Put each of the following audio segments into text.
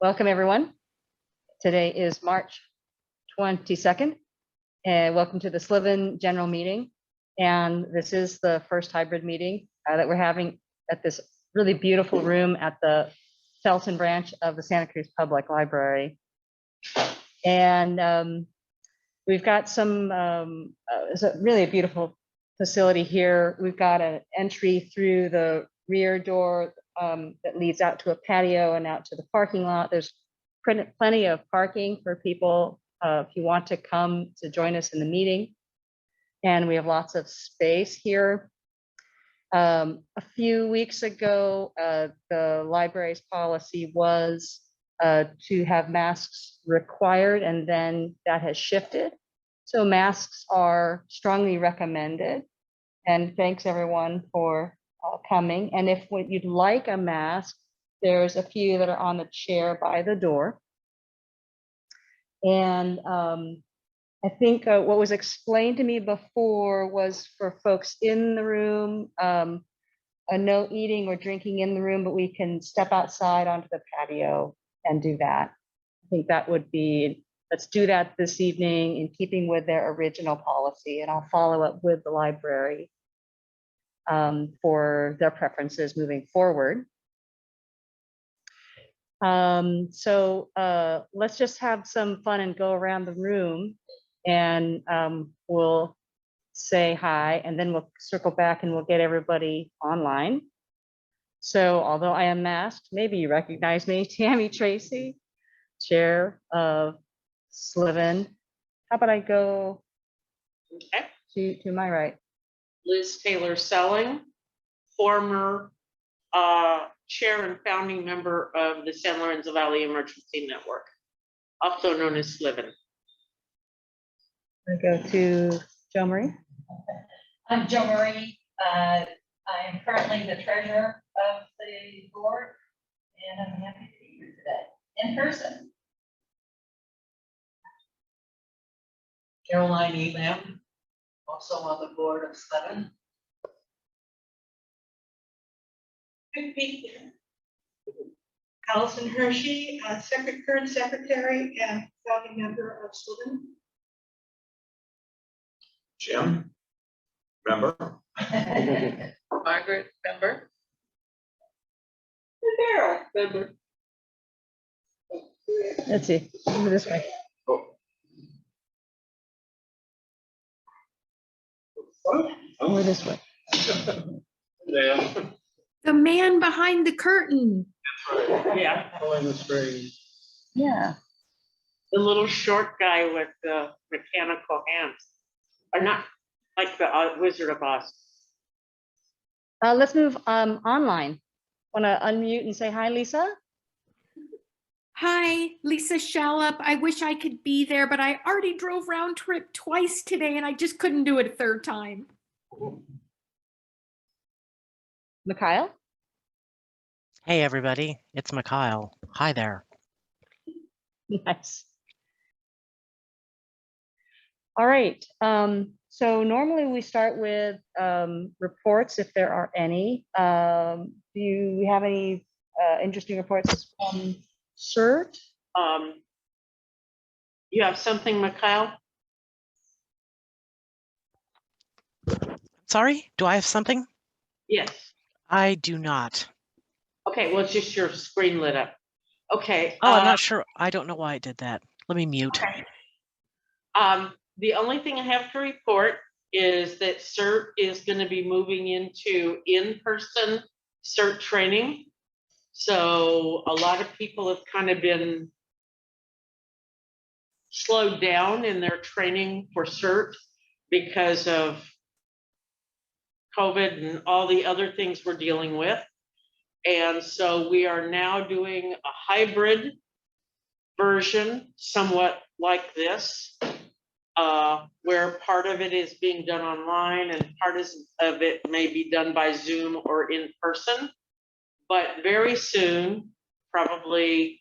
Welcome, everyone. Today is March 22nd, and welcome to the Sliven General Meeting. And this is the first hybrid meeting that we're having at this really beautiful room at the Felton branch of the Santa Cruz Public Library. And we've got it's really a beautiful facility here. We've got an entry through the rear door that leads out to a patio and out to the parking lot. There's plenty of parking for people if you want to come to join us in the meeting. And we have lots of space here. A few weeks ago, the library's policy was to have masks required, and then that has shifted. So masks are strongly recommended. And thanks everyone for coming. And if you'd like a mask, there's a few that are on the chair by the door. And I think what was explained to me before was for folks in the room, no eating or drinking in the room, but we can step outside onto the patio and do that. I think that would be, let's do that this evening in keeping with their original policy, and I'll follow up with the library for their preferences moving forward. So let's just have some fun and go around the room, and we'll say hi, and then we'll circle back and we'll get everybody online. So although I am masked, maybe you recognize me, Tammy Tracy, Chair of Sliven. How about I go to my right? Liz Taylor Selling, former chair and founding member of the San Lorenzo Valley Emergency Network, also known as Sliven. I go to Jo Marie. I'm Jo Marie. I am currently the treasurer of the board, and I'm happy to be here today in person. Caroline Elam, also on the board of Sliven. Allison Hershey, current secretary and founding member of Sliven. Jim, member. Margaret, member. Daryl, member. Let's see, over this way. Over this way. Yeah. The man behind the curtain. Yeah, Pulling the string. Yeah. the little short guy with the mechanical hands, or not like the Wizard of Oz. Let's move online. Want to unmute and say hi, Lisa? Hi, Lisa Shallup. I wish I could be there, but I already drove round trip twice today and I just couldn't do it a third time. Mikhail? Hey everybody, it's Mikhail. Hi there. Nice. All right. So normally we start with reports, if there are any. Do you have any interesting reports from CERT? You have something, Mikhail? Sorry, do I have something? Yes. I do not. Okay, well, it's just your screen lit up. Okay. Oh, I'm not sure. I don't know why it did that. Let me mute. Okay. The only thing I have to report is that CERT is going to be moving into in-person CERT training. So a lot of people have kind of been slowed down in their training for CERT because of COVID and all the other things we're dealing with. And so we are now doing a hybrid version, somewhat like this, where part of it is being done online and part of it may be done by Zoom or in person. But very soon, probably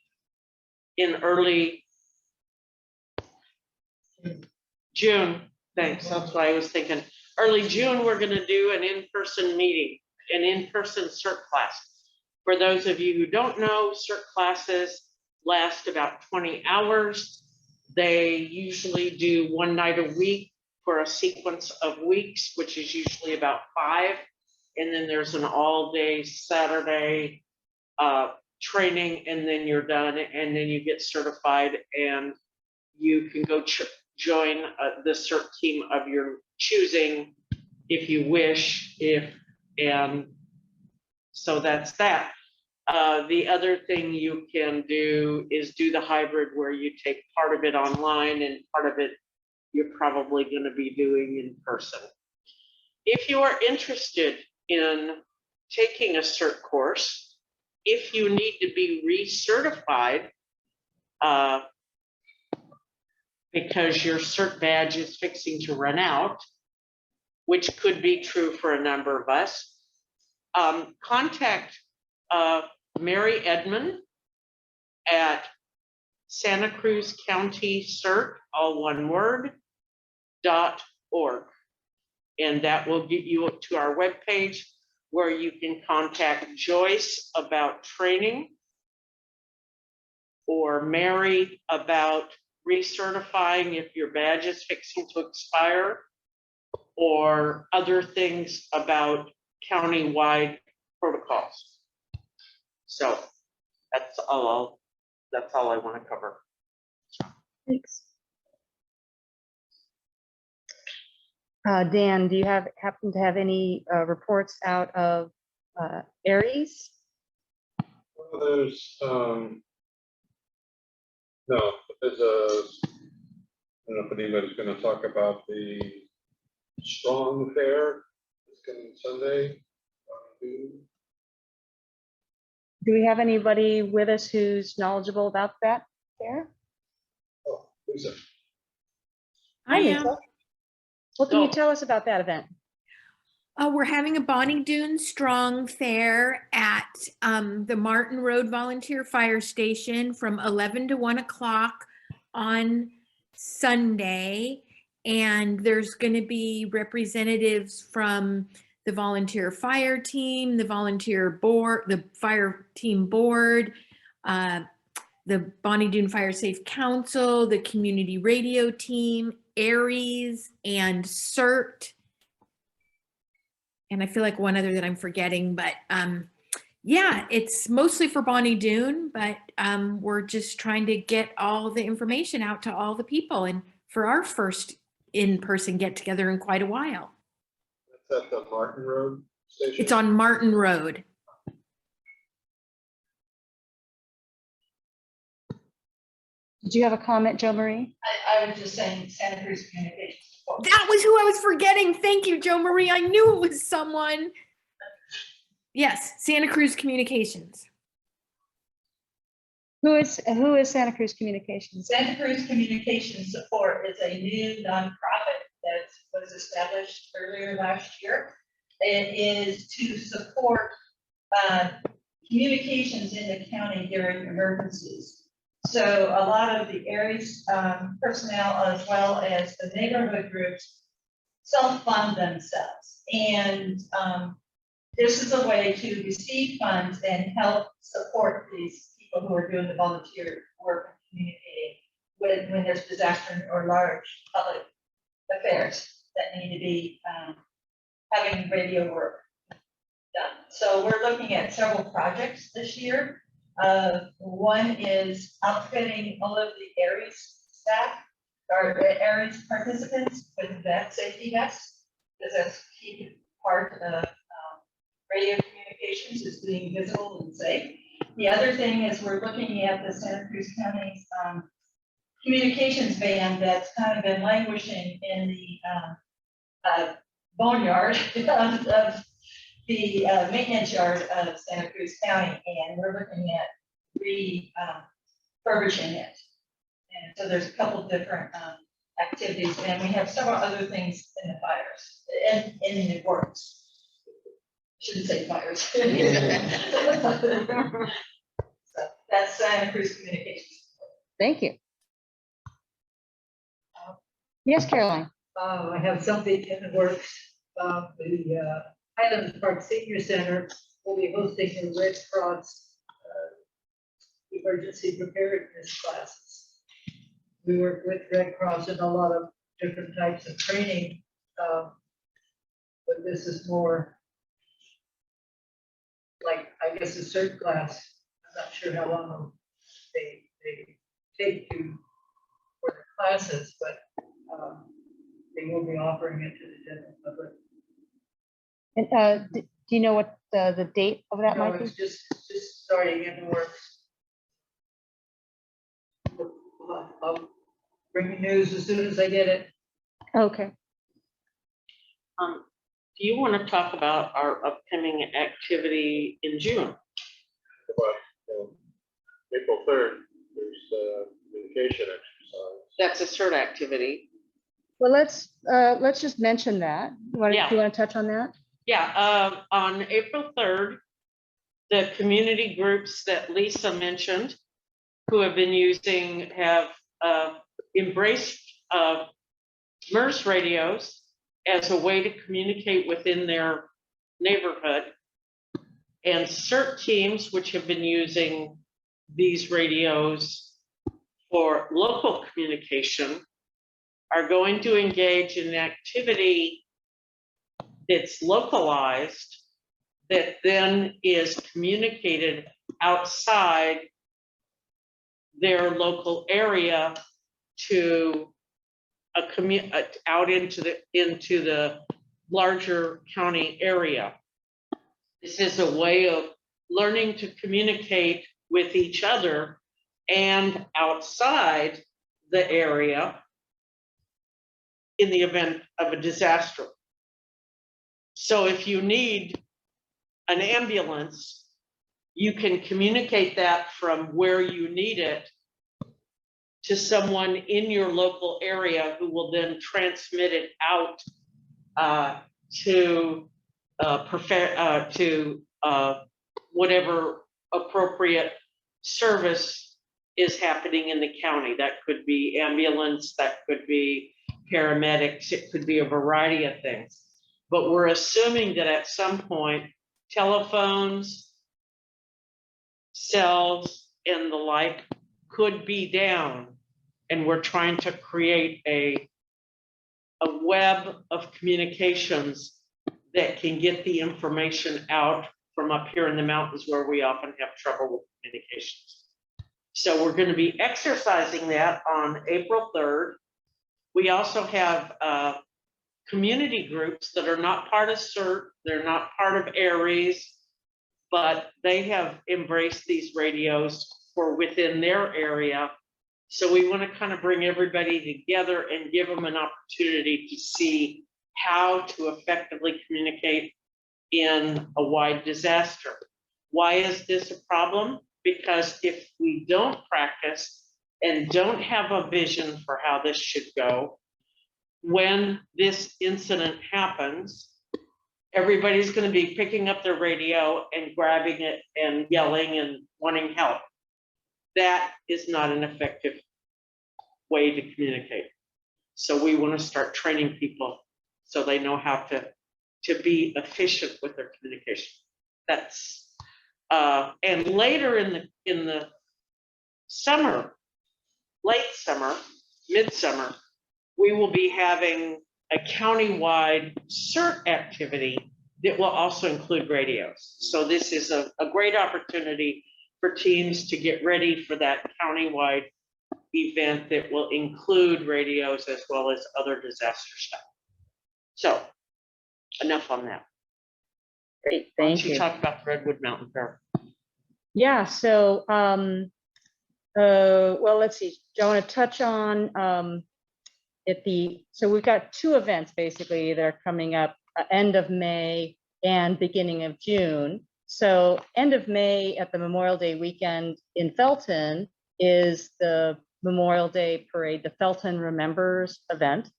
in early June, thanks, that's what I was thinking. Early June, we're gonna do an in-person meeting, an in-person CERT class. For those of you who don't know, CERT classes last about 20 hours. They usually do one night a week for a sequence of weeks, which is usually about 5. And then there's an all-day Saturday training, and then you're done, and then you get certified, and you can go join the CERT team of your choosing if you wish, and so that's that. The other thing you can do is do the hybrid where you take part of it online and part of it you're probably going to be doing in person. If you are interested in taking a CERT course, if you need to be recertified, because your CERT badge is fixing to run out, which could be true for a number of us, contact Mary Edmond at Santa Cruz County CERT, all one word, .org. And that will get you to our webpage where you can contact Joyce about training or Mary about recertifying if your badge is fixing to expire, or other things about county-wide protocols. So that's all I want to cover. Thanks. Dan, do you happen to have any reports out of Aries? Well, there's, no, but there's a, I don't know if anybody's gonna talk about the Strong Fair. It's coming Sunday. Do we have anybody with us who's knowledgeable about that fair? Oh, Lisa. I Hi, am. Lisa. What can you So- tell us about that event? We're having a Bonnie Doon Strong Fair at the Martin Road Volunteer Fire Station from 11 to 1 o'clock on Sunday. And there's going to be representatives from the volunteer fire team, the volunteer board, the fire team board, the Bonnie Doon Fire Safe Council, the community radio team, Aries, and CERT. And I feel like one other that I'm forgetting, but yeah, it's mostly for Bonnie Doon, but we're just trying to get all the information out to all the people, and for our first in-person get together in quite a while. That's at the Martin Road station. It's on Martin Road. Did you have a comment, Joe Marie? I was just saying Santa Cruz Communications. That was who I was forgetting. Thank you, Joe Marie. I knew it was someone. Yes, Santa Cruz Communications. Who is Santa Cruz Communications? Santa Cruz Communications Support is a new nonprofit that was established earlier last year. It is to support communications in the county during emergencies. So a lot of the Aries personnel, as well as the neighborhood groups, self-fund themselves. And this is a way to receive funds and help support these people who are doing the volunteer work and communicating when there's disaster or large public affairs that need to be having radio work done. So we're looking at several projects this year. One is outfitting all of the Aries staff or Aries participants with safety vests, because that's a key part of radio communications is being visible and safe. The other thing is we're looking at the Santa Cruz County's communications van that's kind of been languishing in the boneyard of the maintenance yard of Santa Cruz County, and we're looking at refurbishing it. And so there's a couple different activities, and we have several other things in the fires, in the works. Shouldn't say fires. So that's Santa Cruz Communications. Thank you. Yes, Caroline. I have something in the works. The Highlands Park Senior Center will be hosting the Red Cross emergency preparedness classes. We work with Red Cross in a lot of different types of training, but this is more like, I guess, a cert class. I'm not sure how long they take you for the classes, but they will be offering it to the general public. And do you know what the date of that No, might be? it's just starting in the works. I'll bring you news as soon as I get it. Okay. Do you want to talk about our upcoming activity in June? But April 3rd, there's communication exercise. That's a CERT activity. Well, let's just mention that. Do you want to touch on that? Yeah, on April 3rd, the community groups that Lisa mentioned, who have been using, have embraced MERS radios as a way to communicate within their neighborhood. And CERT teams, which have been using these radios for local communication, are going to engage in an activity that's localized, that then is communicated outside their local area to out into the larger county area. This is a way of learning to communicate with each other and outside the area in the event of a disaster. So if you need an ambulance, you can communicate that from where you need it to someone in your local area who will then transmit it out to whatever appropriate service is happening in the county. That could be ambulance, that could be paramedics, it could be a variety of things. But we're assuming that at some point, telephones, cells, and the like could be down, and we're trying to create a web of communications that can get the information out from up here in the mountains where we often have trouble with communications. So we're going to be exercising that on April 3rd. We also have community groups that are not part of CERT, they're not part of ARES, but they have embraced these radios for within their area. So we want to kind of bring everybody together and give them an opportunity to see how to effectively communicate in a wide disaster. Why is this a problem? Because if we don't practice and don't have a vision for how this should go, when this incident happens, everybody's going to be picking up their radio and grabbing it and yelling and wanting help. That is not an effective way to communicate. So we want to start training people so they know how to be efficient with their communication. That's and later in the summer, late summer, midsummer, we will be having a countywide CERT activity that will also include radios. So this is a great opportunity for teams to get ready for that countywide event that will include radios as well as other disaster stuff. So enough on that. Great, Why don't thank you. talk about the Redwood Mountain Fair? Yeah, so well, let's see. Do I want to touch on so we've got two events basically that are coming up end of May and beginning of June. So end of May at the Memorial Day weekend in Felton is the Memorial Day Parade, the Felton Remembers event.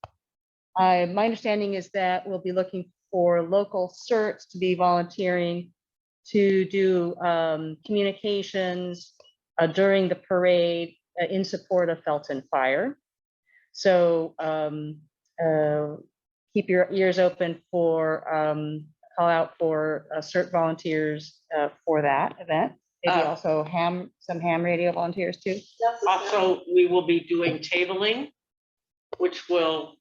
My understanding is that we'll be looking for local CERTs to be volunteering to do communications during the parade in support of Felton Fire. So keep your ears open for call out for CERT volunteers for that event. maybe Uh, also some ham radio volunteers too. Also, we will be doing tabling, which will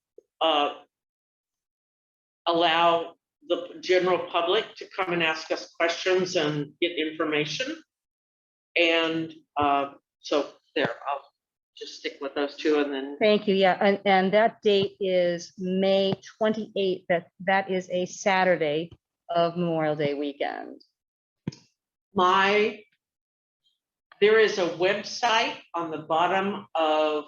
allow the general public to come and ask us questions and get information. And so there, I'll just stick with those two and then, Thank you, yeah, and that date is May 28th, that is a Saturday of Memorial Day weekend. there is a website on the bottom of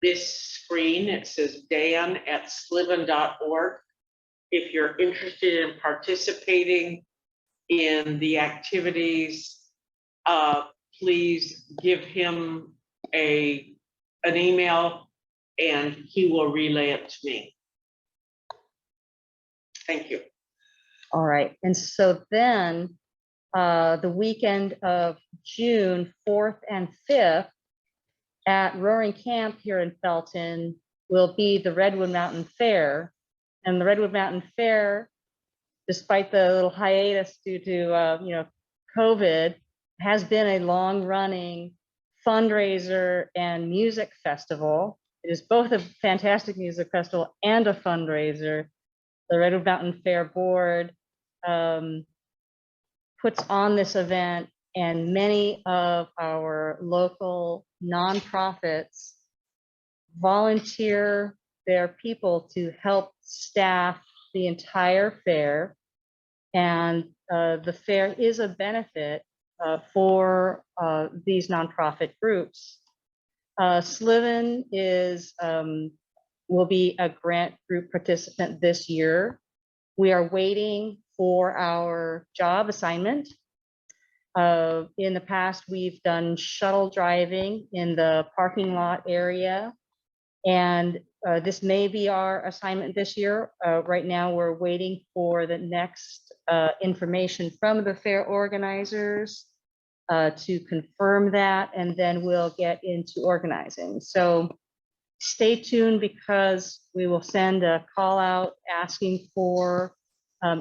this screen. It says dan@sliven.org. If you're interested in participating in the activities, please give him an email and he will relay it to me. Thank you. All right, and so then the weekend of June 4th and 5th at Roaring Camp here in Felton will be the Redwood Mountain Fair. And the Redwood Mountain Fair, despite the little hiatus due to COVID, has been a long-running fundraiser and music festival. It is both a fantastic music festival and a fundraiser. The Redwood Mountain Fair Board puts on this event, and many of our local nonprofits volunteer their people to help staff the entire fair. And the fair is a benefit for these nonprofit groups. Sliven will be a grant group participant this year. We are waiting for our job assignment. In the past, we've done shuttle driving in the parking lot area, and this may be our assignment this year. Right now, we're waiting for the next information from the fair organizers to confirm that, and then we'll get into organizing. So stay tuned, because we will send a call out asking for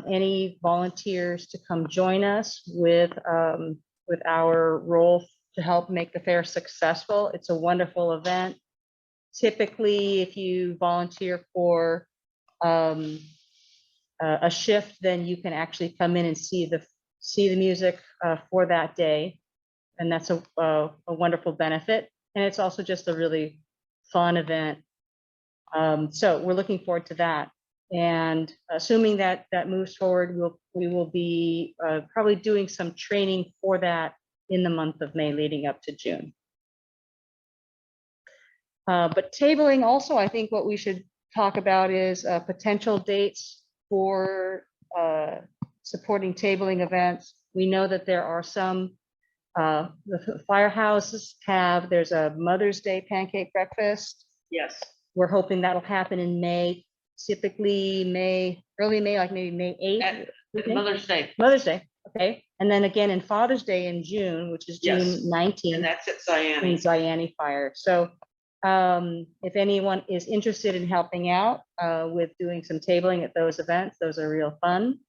any volunteers to come join us with our role to help make the fair successful. It's a wonderful event. Typically, if you volunteer for a shift, then you can actually come in and see the music for that day, and that's a wonderful benefit. And it's also just a really fun event. So we're looking forward to that. And assuming that moves forward, we will be probably doing some training for that in the month of May leading up to June. But tabling also, I think what we should talk about is potential dates for supporting tabling events. We know that there are some, the firehouses there's a Mother's Day pancake breakfast. Yes. We're hoping that'll happen in May, typically early May, like maybe May 8th. Mother's Day, Mother's Day, okay. And then again in Father's Day in June, which is June Yes. 19th. and that's at Cyan. In Zayani Fire. So if anyone is interested in helping out with doing some tabling at those events, those are real fun.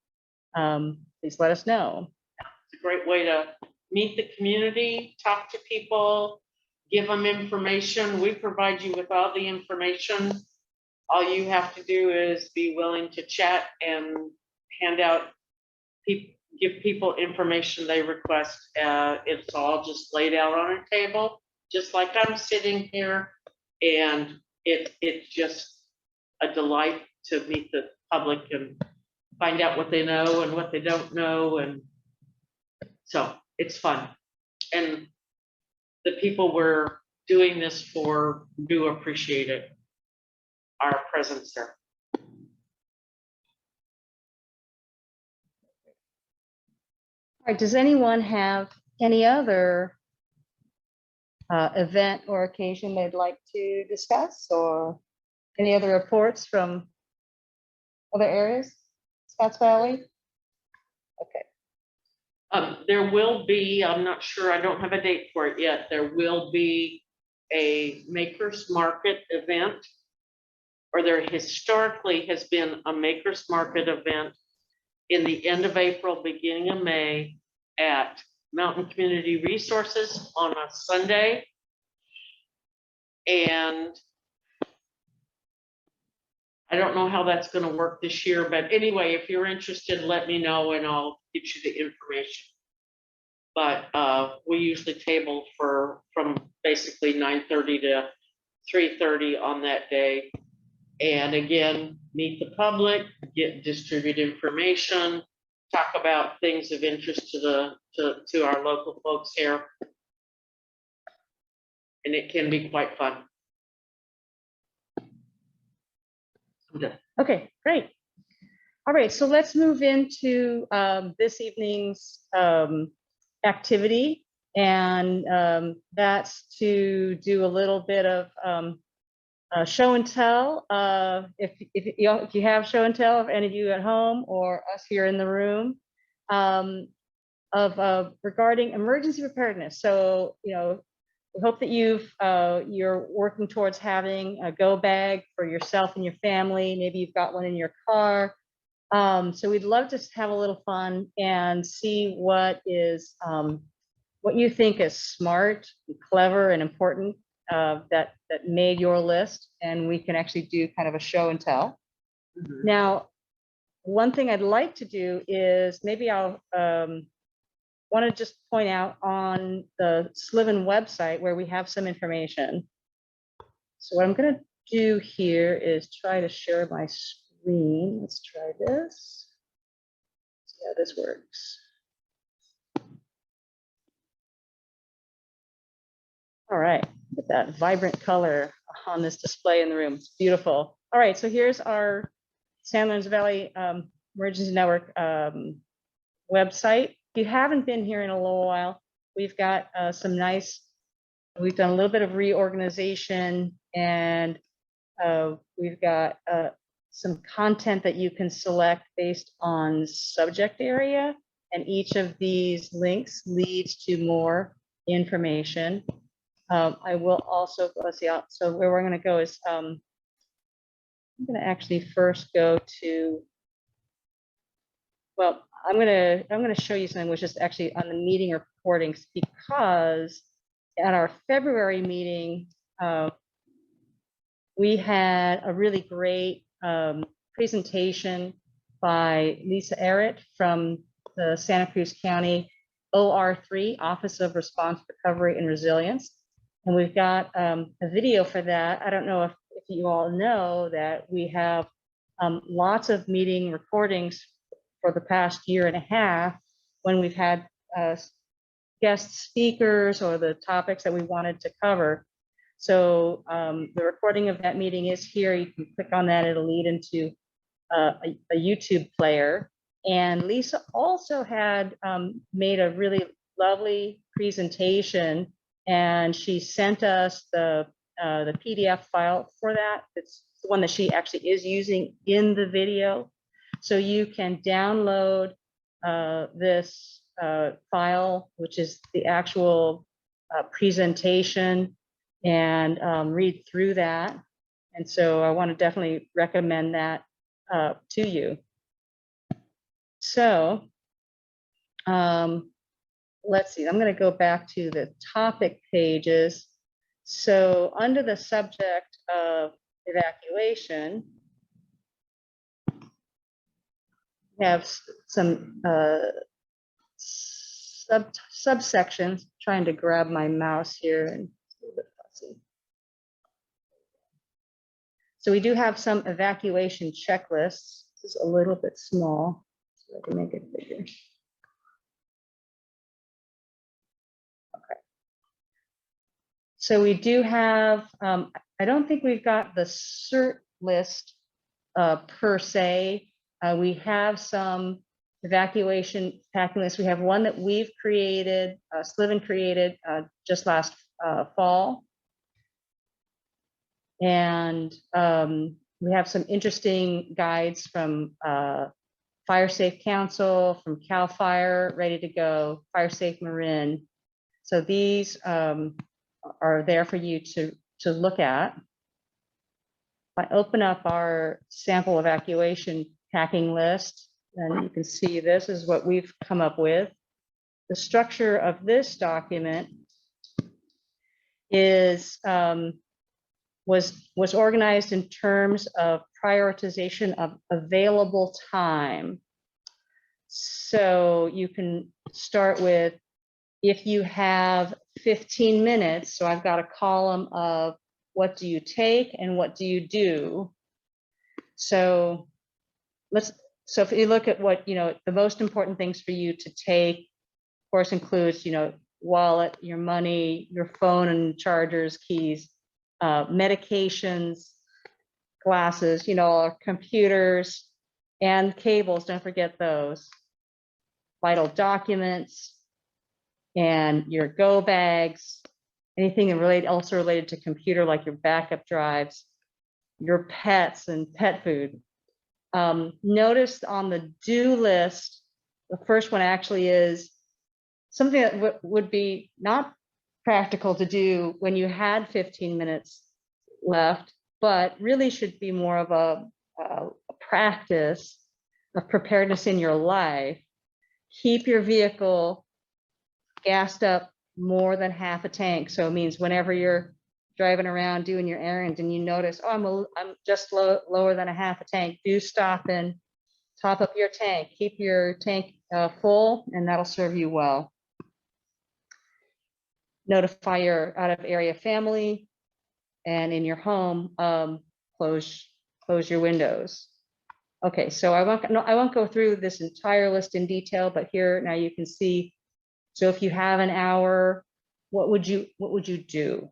Please let us know. It's a great way to meet the community, talk to people, give them information. We provide you with all the information. All you have to do is be willing to chat and hand out, give people information they request. It's all just laid out on a table, just like I'm sitting here. And it's just a delight to meet the public and find out what they know and what they don't know. And so it's fun. And the people we're doing this for do appreciate it, our presence there. All right, does anyone have any other event or occasion they'd like to discuss, or any other reports from other areas? Scotts Valley? Okay. There will be, I'm not sure, I don't have a date for it yet. There will be a Makers Market event, or there historically has been a Makers Market event in the end of April, beginning of May at Mountain Community Resources on a Sunday. And I don't know how that's gonna work this year, but anyway, if you're interested, let me know and I'll get you the information. But we usually table from basically 9:30 to 3:30 on that day. And again, meet the public, distribute information, talk about things of interest to our local folks here. And it can be quite fun. Okay, great. All right, so let's move into this evening's activity. And that's to do a little bit of show and tell. If you have show and tell, of any of you at home or us here in the room, regarding emergency preparedness. So, we hope that you're working towards having a go bag for yourself and your family. Maybe you've got one in your car. So we'd love to have a little fun and see what you think is smart, and clever, and important that made your list, and we can actually do kind of a show and tell. Mhm. Now, one thing I'd like to do is maybe I'll want to just point out on the Sliven website where we have some information. So what I'm going to do here is try to share my screen. Let's try this. See how this works. All right, get that vibrant color on this display in the room. It's beautiful. All right, so here's our San Lorenzo Valley Emergency Network website. If you haven't been here in a little while, we've got we've done a little bit of reorganization, and we've got some content that you can select based on subject area, and each of these links leads to more information. I will also, let's see, so where we're going to go is, I'm going to actually first go to, well, I'm going to show you something which is actually on the meeting recordings, because at our February meeting, we had a really great presentation by Lisa Arrett from the Santa Cruz County OR3, Office of Response, Recovery, and Resilience. And we've got a video for that. I don't know if you all know that we have lots of meeting recordings for the past year and a half when we've had guest speakers or the topics that we wanted to cover. So the recording of that meeting is here. You can click on that. It'll lead into a YouTube player. And Lisa also had made a really lovely presentation, and she sent us the PDF file for that. It's the one that she actually is using in the video. So you can download this file, which is the actual presentation, and read through that. And so I want to definitely recommend that to you. So let's see, I'm going to go back to the topic pages. So under the subject of evacuation, we have some subsections. Trying to grab my mouse here, and it's a little bit fussy. So we do have some evacuation checklists. This is a little bit small, so I can make it bigger. Okay. So we do have, I don't think we've got the cert list per se. We have some evacuation packing lists. We have one that we've created, Sliven created just last fall. And we have some interesting guides from Fire Safe Council, from CAL FIRE, Ready to Go, Fire Safe Marin. So these are there for you to look at. If I open up our sample evacuation packing list, then you can see this is what we've come up with. the structure of this document is, was organized in terms of prioritization of available time. So you can start with, if you have 15 minutes, so I've got a column of what do you take and what do you do. So so if you look at what, the most important things for you to take, of course, includes, wallet, your money, your phone and chargers, keys, medications, glasses, our computers and cables, don't forget those, vital documents, and your go bags, anything also related to computer, like your backup drives, your pets and pet food. Notice on the do list, the first one actually is something that would be not practical to do when you had 15 minutes left, but really should be more of a practice of preparedness in your life. Keep your vehicle gassed up more than half a tank. So it means whenever you're driving around doing your errands and you notice, oh, I'm just lower than a half a tank, do stop and top up your tank. Keep your tank full, and that'll serve you well. Notify your out of area family, and in your home, close your windows. Okay, so I won't go through this entire list in detail, but here now you can see. So if you have an hour, what would you do?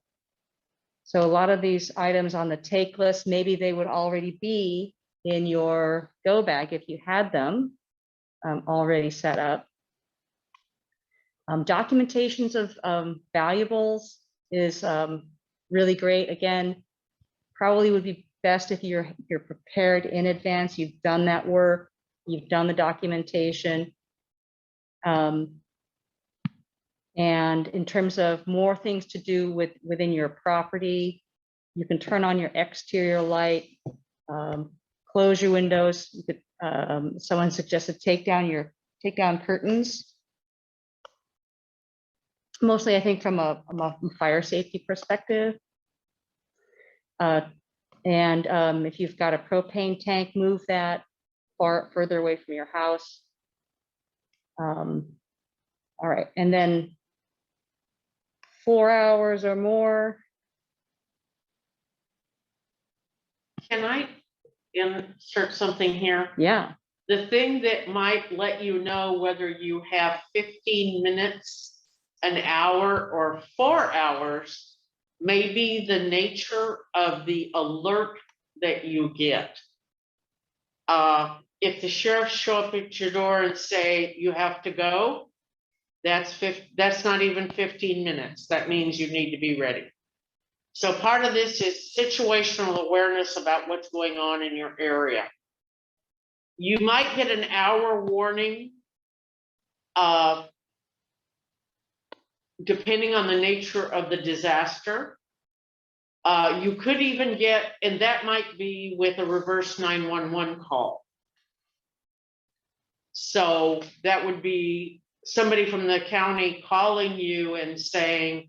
So a lot of these items on the take list, maybe they would already be in your go bag if you had them already set up. Documentations of valuables is really great. Again, probably would be best if you're prepared in advance. You've done that work, you've done the documentation. And in terms of more things to do within your property, you can turn on your exterior light, close your windows. You could, someone suggested take down curtains. Mostly, I think from a fire safety perspective. And if you've got a propane tank, move that further away from your house. All right, and then 4 hours or more. Can I insert something here? Yeah. The thing that might let you know whether you have 15 minutes, an hour, or 4 hours may be the nature of the alert that you get. If the sheriffs show up at your door and say you have to go, that's not even 15 minutes. That means you need to be ready. So part of this is situational awareness about what's going on in your area. You might get an hour warning, depending on the nature of the disaster. You could even get, and that might be with a reverse 911 call. So that would be somebody from the county calling you and saying,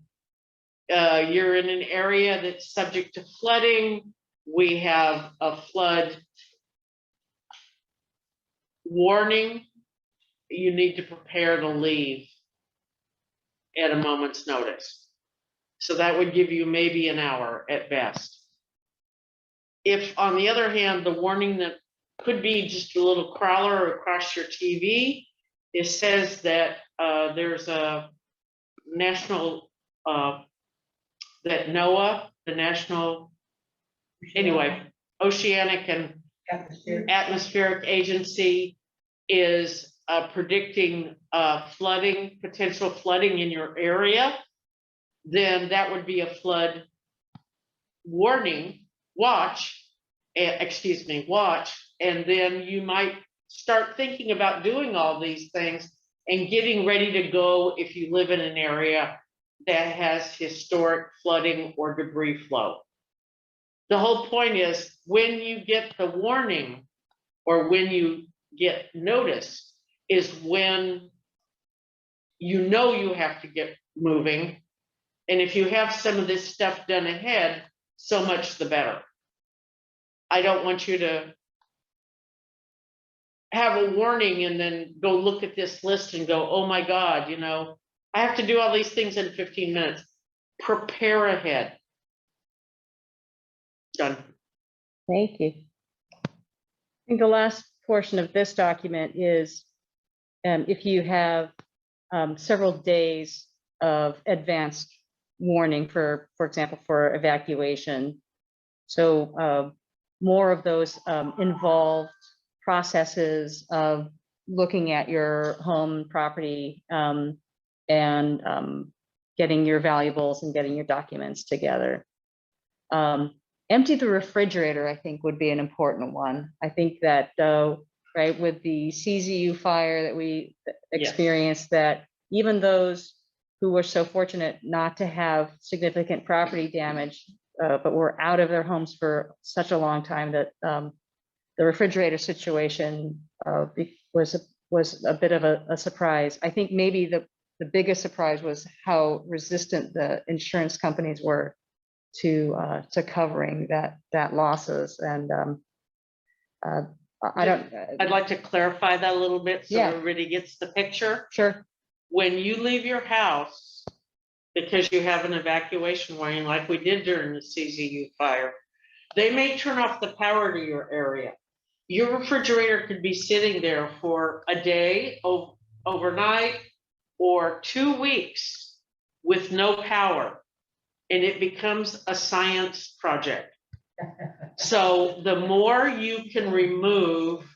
you're in an area that's subject to flooding. We have a flood warning. You need to prepare to leave at a moment's notice. So that would give you maybe an hour at best. If, on the other hand, the warning that could be just a little crawler across your TV, it says that there's a national, that NOAA, the national, anyway, Oceanic and Atmospheric Agency is predicting flooding, potential flooding in your area, then that would be a flood warning, watch, and then you might start thinking about doing all these things and getting ready to go if you live in an area that has historic flooding or debris flow. The whole point is when you get the warning or when you get notice is when you know you have to get moving. And if you have some of this stuff done ahead, so much the better. I don't want you to have a warning and then go look at this list and go, oh my God, you know, I have to do all these things in 15 minutes. Prepare ahead. Done. Thank you. I think the last portion of this document is if you have several days of advanced warning for example, for evacuation. So more of those involved processes of looking at your home property and getting your valuables and getting your documents together. Empty the refrigerator, I think, would be an important one. I think that, right, with the CZU fire that we experienced, that even those who were so fortunate not to have significant property damage, but were out of their homes for such a long time, that the refrigerator situation was a bit of a surprise. I think maybe the biggest surprise was how resistant the insurance companies were to covering that losses. And I don't. I'd like to clarify that a little bit so Yeah. everybody gets the picture. Sure. When you leave your house, because you have an evacuation warning like we did during the CZU fire, they may turn off the power to your area. Your refrigerator could be sitting there for a day, overnight, or 2 weeks with no power, and it becomes a science project. So the more you can remove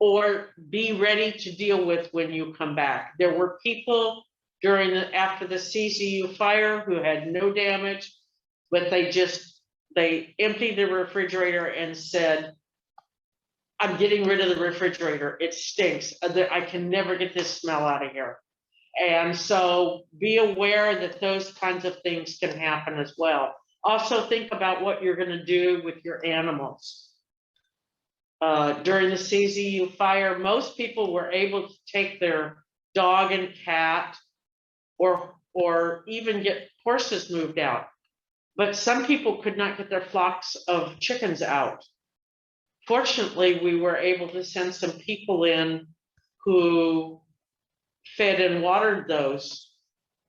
or be ready to deal with when you come back. There were people after the CZU fire who had no damage, but they emptied the refrigerator and said, I'm getting rid of the refrigerator. It stinks. I can never get this smell out of here. And so be aware that those kinds of things can happen as well. Also think about what you're going to do with your animals. During the CZU fire, most people were able to take their dog and cat or even get horses moved out. But some people could not get their flocks of chickens out. Fortunately, we were able to send some people in who fed and watered those,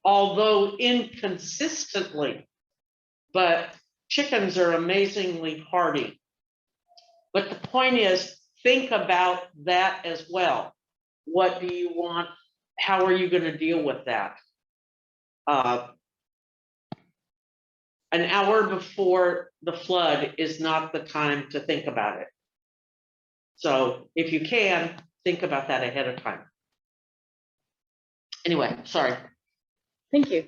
although inconsistently. But chickens are amazingly hardy. But the point is, think about that as well. What do you want? How are you going to deal with that? An hour before the flood is not the time to think about it. So if you can, think about that ahead of time. Anyway, sorry. Thank you.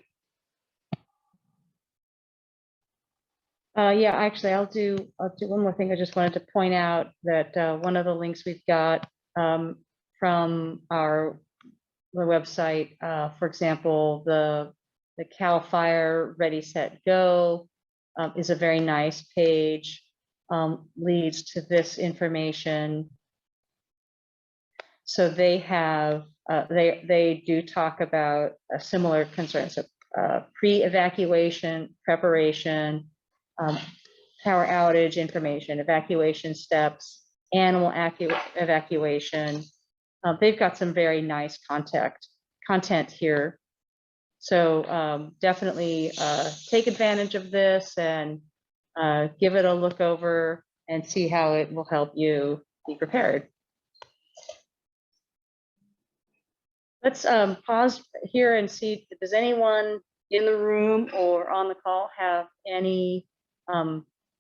Yeah, actually, I'll do one more thing. I just wanted to point out that one of the links we've got from the website, for example, the CAL FIRE Ready, Set, Go is a very nice page, leads to this information. So they have, they do talk about a similar concern. So pre-evacuation preparation, power outage information, evacuation steps, animal evacuation. They've got some very nice content here. So definitely take advantage of this and give it a look over and see how it will help you be prepared. Let's pause here and see, does anyone in the room or on the call have any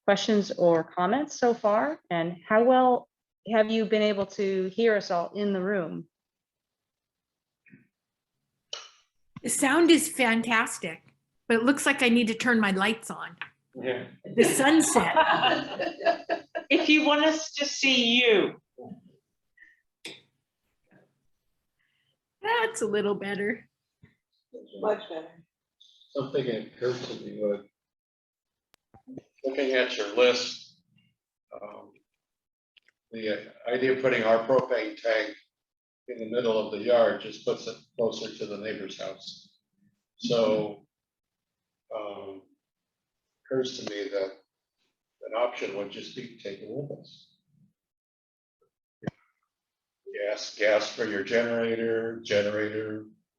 questions or comments so far? And how well have you been able to hear us all in the room? The sound is fantastic, but it looks like I need to turn my lights on. Yeah. The sunset. If you want us to see you. That's a little better. Much better. Something occurred to me, looking at your list, the idea of putting our propane tank in the middle of the yard just puts it closer to the neighbor's house. So occurs to me that an option would just be take it with us. Gas for your generator,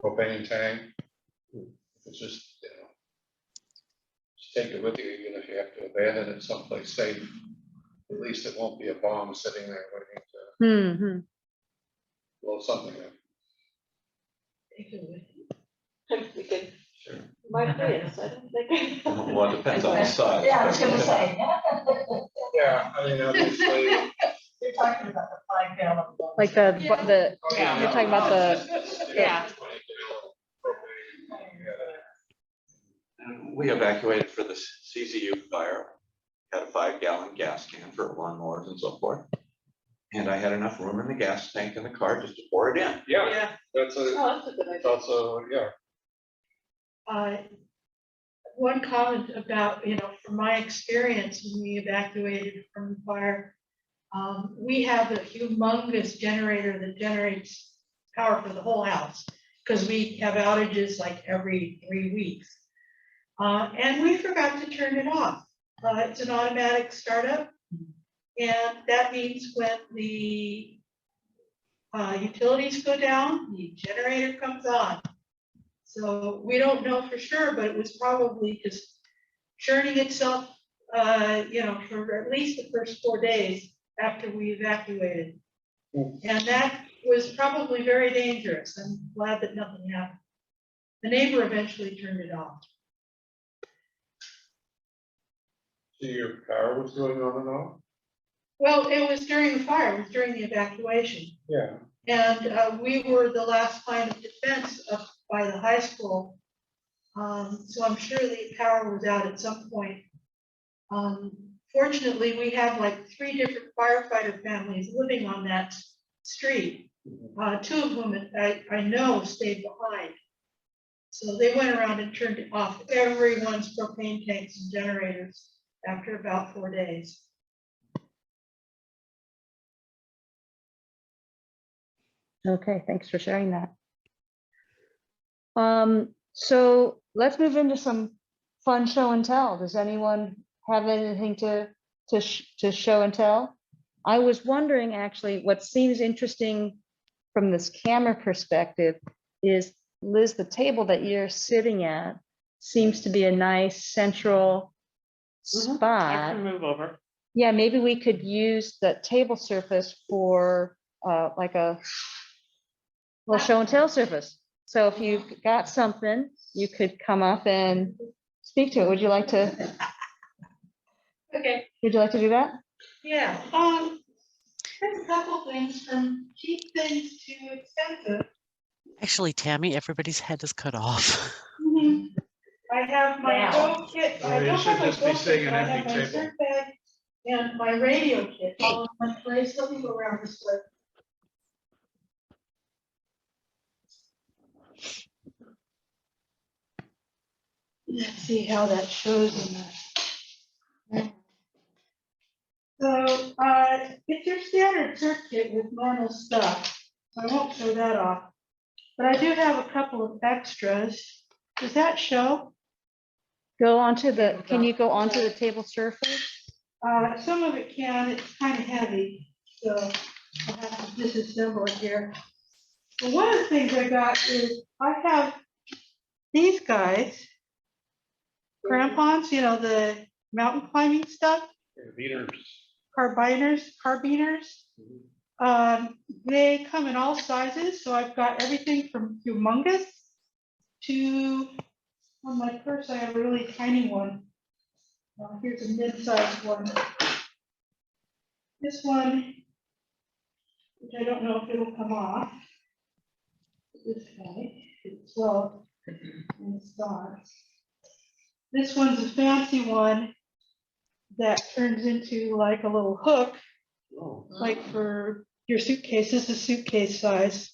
propane tank. It's just, just take it with you, even if you have to abandon it someplace safe. At least it won't be a bomb sitting there waiting to Hmm. blow something up. We could, Sure. might be, I don't think. Well, it depends on the size. Yeah, I was gonna say. Yeah, I mean, obviously. You're talking about the 5-gallon. Like Yeah. you're talking about the, Yeah. And we evacuated for the CZU fire, had a 5-gallon gas can for lawnmowers and so forth. And I had enough room in the gas tank in the car just to pour it in. Yeah, Yeah, that's oh, that's a good it's idea. also, yeah. One comment about, from my experience when we evacuated from the fire, we have a humongous generator that generates power for the whole house because we have outages like every 3 weeks. And we forgot to turn it off. It's an automatic startup. And that means when the utilities go down, the generator comes on. So we don't know for sure, but it was probably just churning itself, for at least the first 4 days after we evacuated. And that was probably very dangerous. I'm glad that nothing happened. The neighbor eventually turned it off. So your power was going on and off? Well, it was during the fire, it was during the evacuation. Yeah. And we were the last line of defense up by the high school. So I'm sure the power was out at some point. Fortunately, we had like 3 different firefighter families living on that street. 2 of whom I know stayed behind. So they went around and turned off everyone's propane tanks and generators after about 4 days. okay, thanks for sharing that. So let's move into some fun show and tell. Does anyone have anything to show and tell? I was wondering, actually, what seems interesting from this camera perspective is, Liz, the table that you're sitting at seems to be a nice central I spot. can move over. Yeah, maybe we could use the table surface for like a little show and tell surface. So if you've got something, you could come up and speak to it. Would you like to Okay. do that? Yeah, there's a couple things from cheap things to expensive. Actually, Tammy, everybody's head is cut off. I have my Wow. go kit, So I you don't should have my just be go saying kit, an but I have empty my table. surf bag and my radio kit, all in one place. Let me go around this way. Let's see how that shows in the. So, it's your standard surf kit with normal stuff, so I won't show that off. But I do have a couple of extras. Does that show? Go onto the, can you go onto the table surface? Some of it can, it's kind of heavy, so I'll have to disassemble it here. But one of the things I got is I have these guys, crampons, the mountain climbing stuff, carabiners. They come in all sizes, so I've got everything from humongous to, on my purse, I have a really tiny one. Here's a mid-sized one. This one, which I don't know if it'll come off. This guy, it's 12 and it starts. This one's a fancy one that turns into like a little hook, like for your suitcase. This is suitcase size,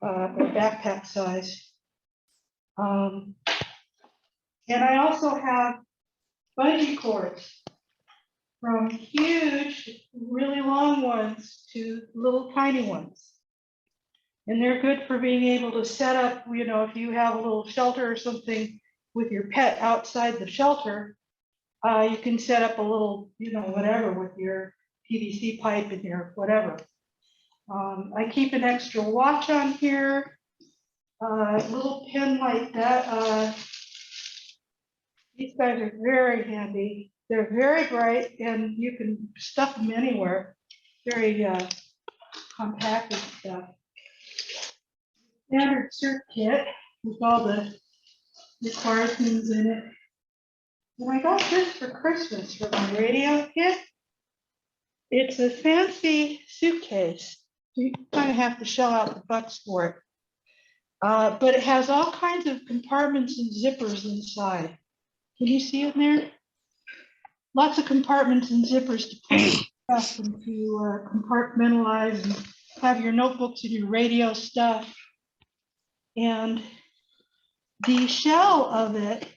or backpack size. And I also have bungee cords, from huge, really long ones to little tiny ones. And they're good for being able to set up, you know, if you have a little shelter or something with your pet outside the shelter, you can set up a little, you know, whatever with your PVC pipe and your whatever. I keep an extra watch on here, little pin like that. These guys are very handy. They're very bright and you can stuff them anywhere. Very compacted stuff. Standard cert kit with all the requirements in it. And I got this for Christmas for my radio kit. It's a fancy suitcase. You kind of have to shell out the bucks for it. But it has all kinds of compartments and zippers inside. Can you see it there? Lots of compartments and zippers to put stuff and to compartmentalize and have your notebooks and your radio stuff. And the shell of it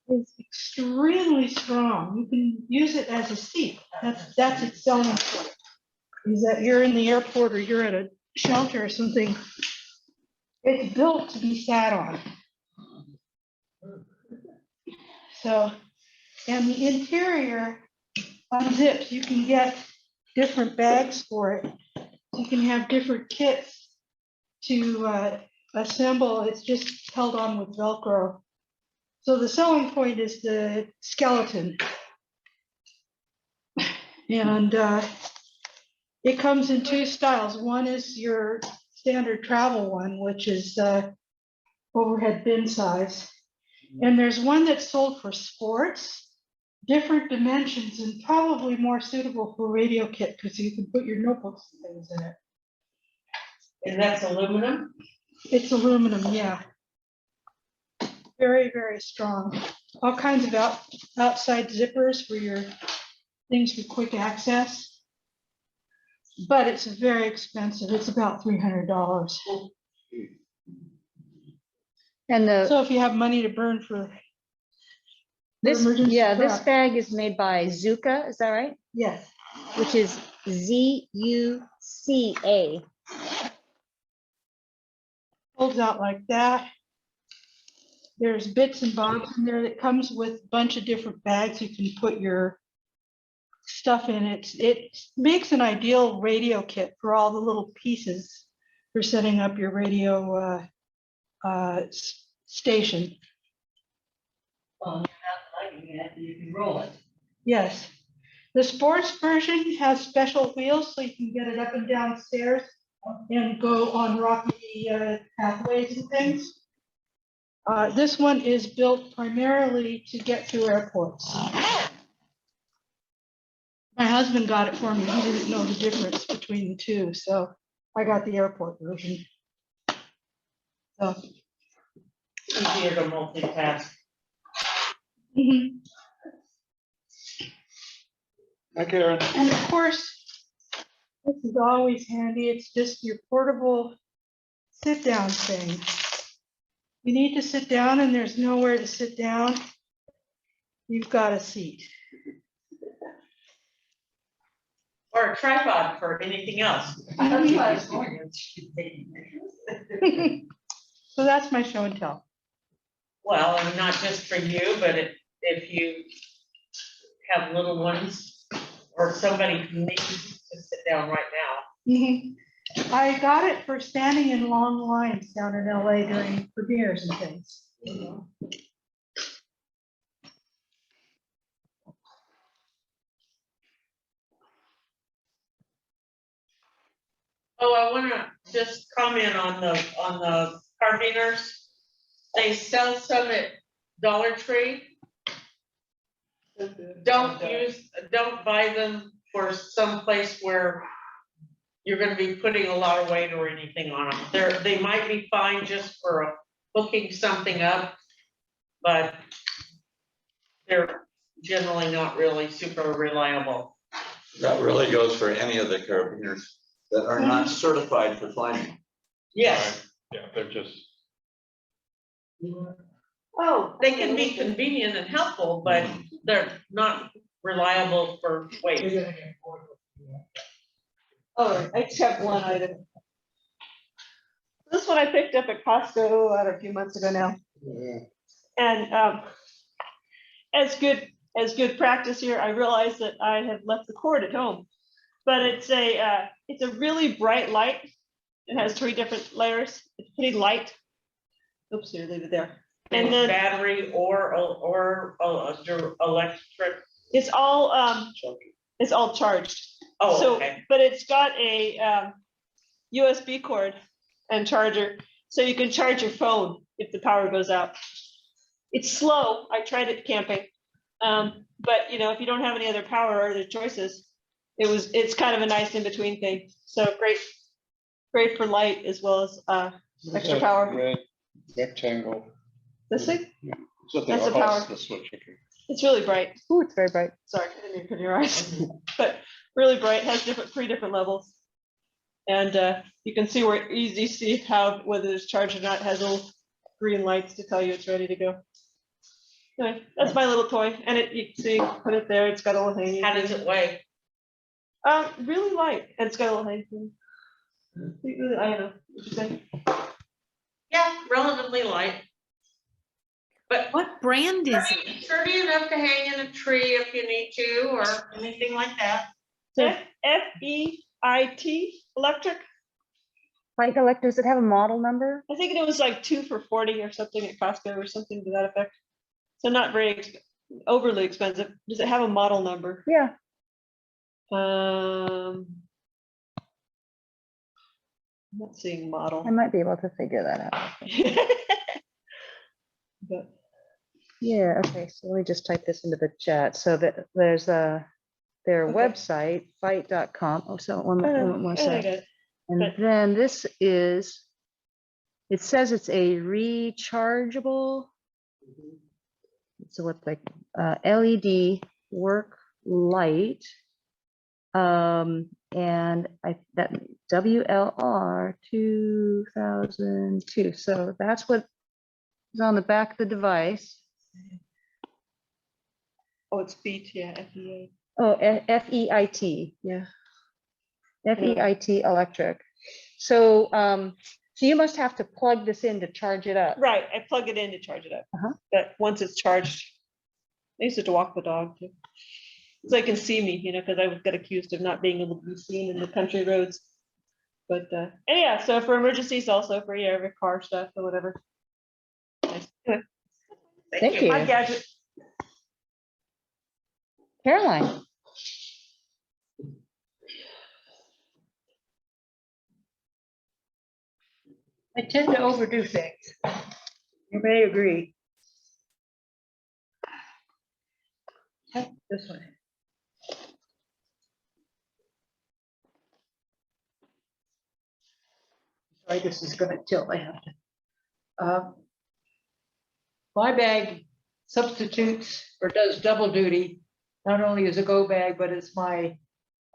is extremely strong. You can use it as a seat. That's its selling point. Is that you're in the airport or you're at a shelter or something. It's built to be sat on. So, and the interior unzips. You can get different bags for it. You can have different kits to assemble. It's just held on with Velcro. So the selling point is the skeleton. And it comes in two styles. One is your standard travel one, which is overhead bin size. And there's one that's sold for sports, different dimensions, and probably more suitable for radio kit because you can put your notebooks and things in it. And that's aluminum? It's aluminum, yeah. Very, very strong. All kinds of outside zippers for your things for quick access. But it's very expensive. It's about $300. And So if you have money to burn for this emergency this crap. bag is made by Zuka, is that right? Yes, Which is ZUCA. folds out like that. There's bits and bobs in there that comes with a bunch of different bags. You can put your stuff in it. It makes an ideal radio kit for all the little pieces for setting up your radio station. Well, you're not lighting it, you can roll it. Yes. The sports version has special wheels so you can get it up and down stairs and go on rocky pathways and things. This one is built primarily to get through airports. My husband got it for me. He didn't know the difference between the two, so I got the airport version. So, Easier to multitask. mhm. Hi, Karen. And of course, this is always handy. It's just your portable sit-down thing. You need to sit down and there's nowhere to sit down. You've got a seat. Or a tripod for anything else. That's why I was going, it's taking pictures. So that's my show and tell. Well, and not just for you, but if you have little ones or somebody who needs to sit down right now. Mhm. I got it for standing in long lines down in LA during premieres and things. Oh, I wanna just comment on the carabiners. They sell some at Dollar Tree. Don't buy them for some place where you're gonna be putting a lot of weight or anything on them. They might be fine just for hooking something up, but they're generally not really super reliable. That really goes for any of the carabiners that are not certified for climbing. Yes, Yeah, they're just, oh, they can be convenient and helpful, but they're not reliable for weight. You're gonna get bored with it. Oh, I just have one item. This one I picked up at Costco, a few months ago now. And as good practice here, I realized that I have left the cord at home. But it's a really bright light. It has 3 different layers. It's pretty light. Oops, here, leave it there. And then Battery or electric. it's all charged. Oh, So, okay. but it's got a USB cord and charger, so you can charge your phone if the power goes out. It's slow. I tried it camping, but if you don't have any other power or other choices, it's kind of a nice in between thing. So great for light as well as extra power. Red rectangle. This thing, So That's the power. the switch. Okay. it's really bright. Ooh, it's very bright. Sorry, I didn't mean to put in your eyes, but really bright. Has 3 different levels. And you can see where easy see whether it's charged or not. It has little green lights to tell you it's ready to go. Anyway, that's my little toy, and you can see, put it there. It's got a little hanging. How does it weigh? Really light, and it's got a little hanging. I don't know. What you say? Yeah, relatively light. But What brand is it? sturdy enough to hang in a tree if you need to, or anything like that. FEIT electric. Fight Electric, does it have a model number? I think it was like 2 for $40 or something at Costco or something to that effect. So not very overly expensive. Does it have a model number? Yeah. I'm not seeing model. I might be able to figure that out. But Yeah, okay, so let me just type this into the chat. So that there's their Okay. website, fight.com. Oh, so one more I sec. got it. And but- then this is, it says it's a rechargeable. So what's like LED work light. And that WLR 2002. So that's what is on the back of the device. Oh, it's feet, yeah, FEA. Oh, FEIT, yeah. FEIT electric. So, so you must have to plug this in to charge it up. Right, I plug it in to charge it up. But once it's charged, I used to walk the dog too. So they can see me, because I got accused of not being able to be seen in the country roads. But, and yeah, so for emergencies also for your car stuff or whatever. Nice. Anyway, Thank you. my gadget. Caroline. I tend to overdo things. You may agree. This one. Sorry, this is gonna tilt. I have to. My bag substitutes or does double duty, not only as a go bag, but as my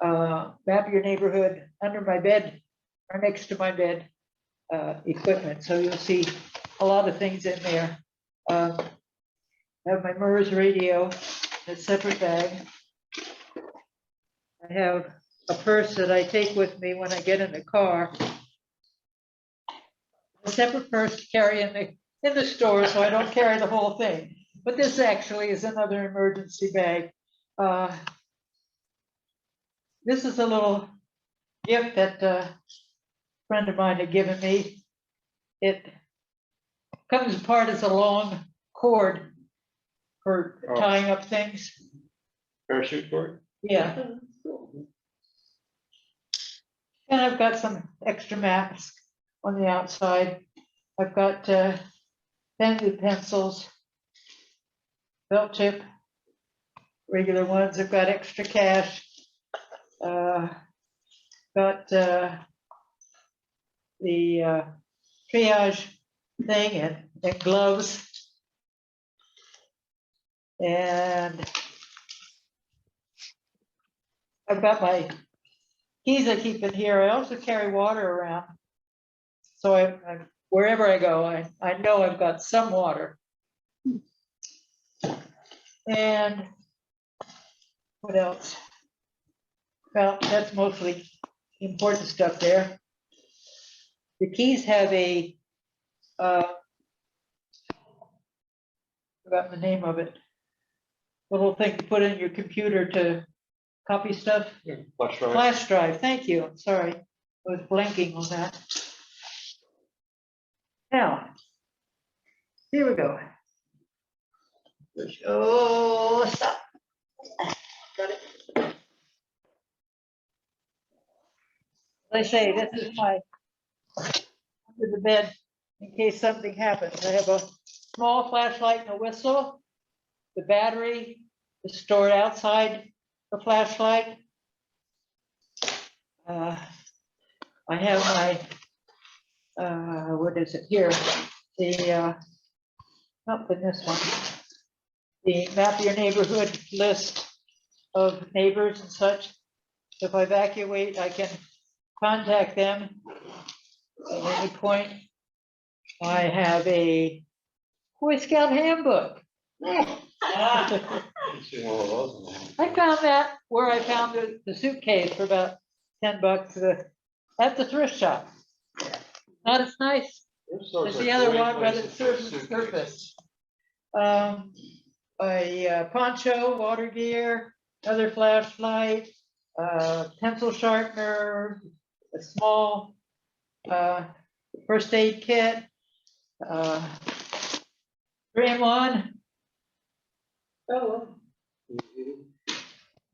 map your neighborhood under my bed or next to my bed equipment. So you'll see a lot of things in there. I have my MERS radio in a separate bag. I have a purse that I take with me when I get in the car. A separate purse to carry in the store, so I don't carry the whole thing. But this actually is another emergency bag. This is a little gift that a friend of mine had given me. It comes apart as a long cord for tying up things. Parachute cord? Yeah. And I've got some extra maps on the outside. I've got pens and pencils, belt tip, regular ones. I've got extra cash. Got the triage thing and gloves. And I've got my keys I keep in here. I also carry water around. So I'm wherever I go, I know I've got some water. And what else? Well, that's mostly important stuff there. the keys have a, forgot the name of it. Little thing to put in your computer to copy stuff. Flash drive. Flash drive, thank you, I'm sorry, I was blanking on that. Now, here we go. Oh, stop. Got it. As I say, this is my under the bed in case something happens. I have a small flashlight and a whistle. The battery is stored outside the flashlight. I have my, what is it here? The, not in this one. The map your neighborhood list of neighbors and such. If I evacuate, I can contact them at any point. I have a Boy Scout handbook. See one of those in there. I found that where I found the suitcase for about $10 at the thrift shop. Not as nice Thrift stores as are the other great one, but places it for serves its suitcases. purpose. A poncho, water gear, another flashlight, pencil sharpener, a small first aid kit, 3-in-1. Oh,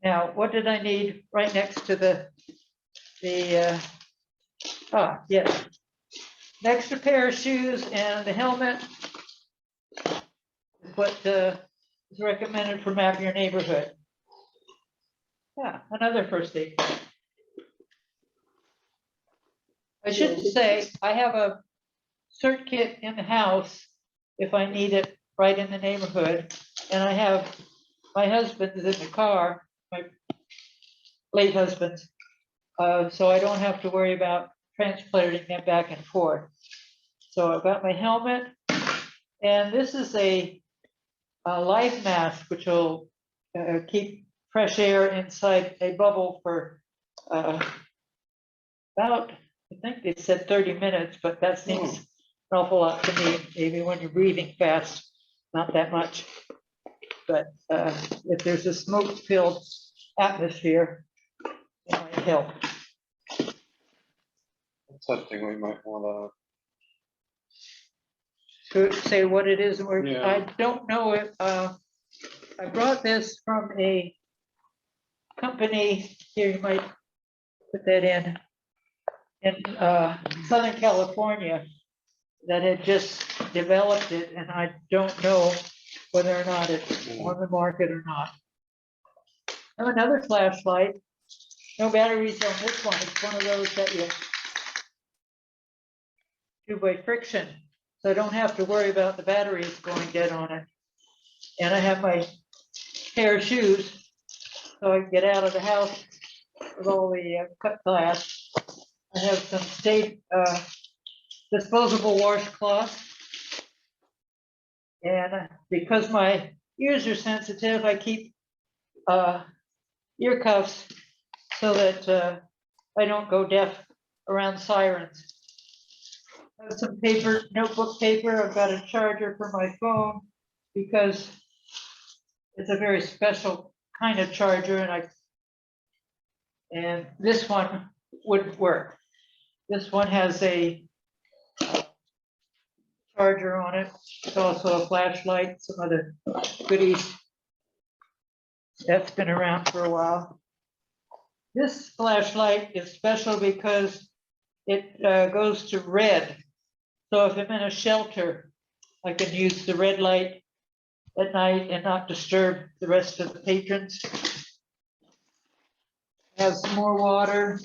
Now, what did I need right next to the, yes. Next to pair of shoes and the helmet. What is recommended for map your neighborhood. Yeah, another first aid kit. I should say, I have a cert kit in the house if I need it right in the neighborhood. And I have my husband's in the car, my late husband's. So I don't have to worry about transporting them back and forth. So I've got my helmet, and this is a life mask, which will keep fresh air inside a bubble for about, I think they said 30 minutes, but that seems an awful lot to me. Maybe when you're breathing fast, not that much. But if there's a smoke-filled atmosphere, it might help. That's something we might want To say what it is, or Yeah. I don't know if, I brought this from a company, here you might put that in Southern California, that had just developed it, and I don't know whether or not it's on the market or not. I have another flashlight, no batteries on this one, it's one of those that you do by friction, so I don't have to worry about the batteries going dead on it. And I have my pair of shoes, so I can get out of the house with all the cut glass. I have some state disposable washcloth. And because my ears are sensitive, I keep ear cuffs so that I don't go deaf around sirens. I have some paper, notebook paper. I've got a charger for my phone because it's a very special kind of charger, and this one would work. This one has a charger on it. It's also a flashlight, some other goodies. That's been around for a while. This flashlight is special because it goes to red. So if I'm in a shelter, I can use the red light at night and not disturb the rest of the patrons. I have some more water.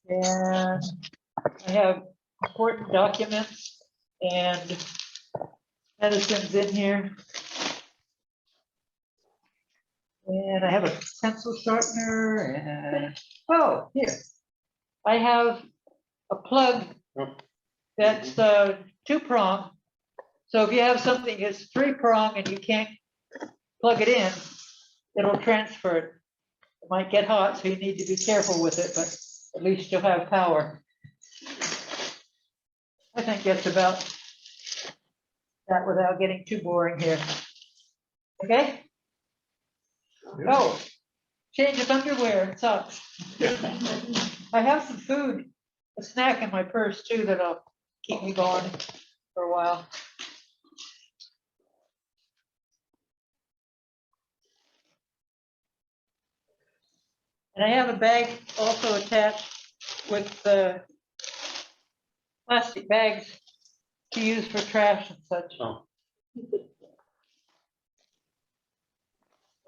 And I have important documents and medicines in here. And I have a pencil sharpener and, oh, here. I have a plug that's 2-prong. So if you have something that's 3-prong and you can't plug it in, it'll transfer it. It might get hot, so you need to be careful with it, but at least you'll have power. I think that's about that without getting too boring here. Okay? Oh, change of underwear, it sucks. I have some food, a snack in my purse too, that'll keep me going for a while. And I have a bag also attached with the plastic bags to use for trash and such. Oh.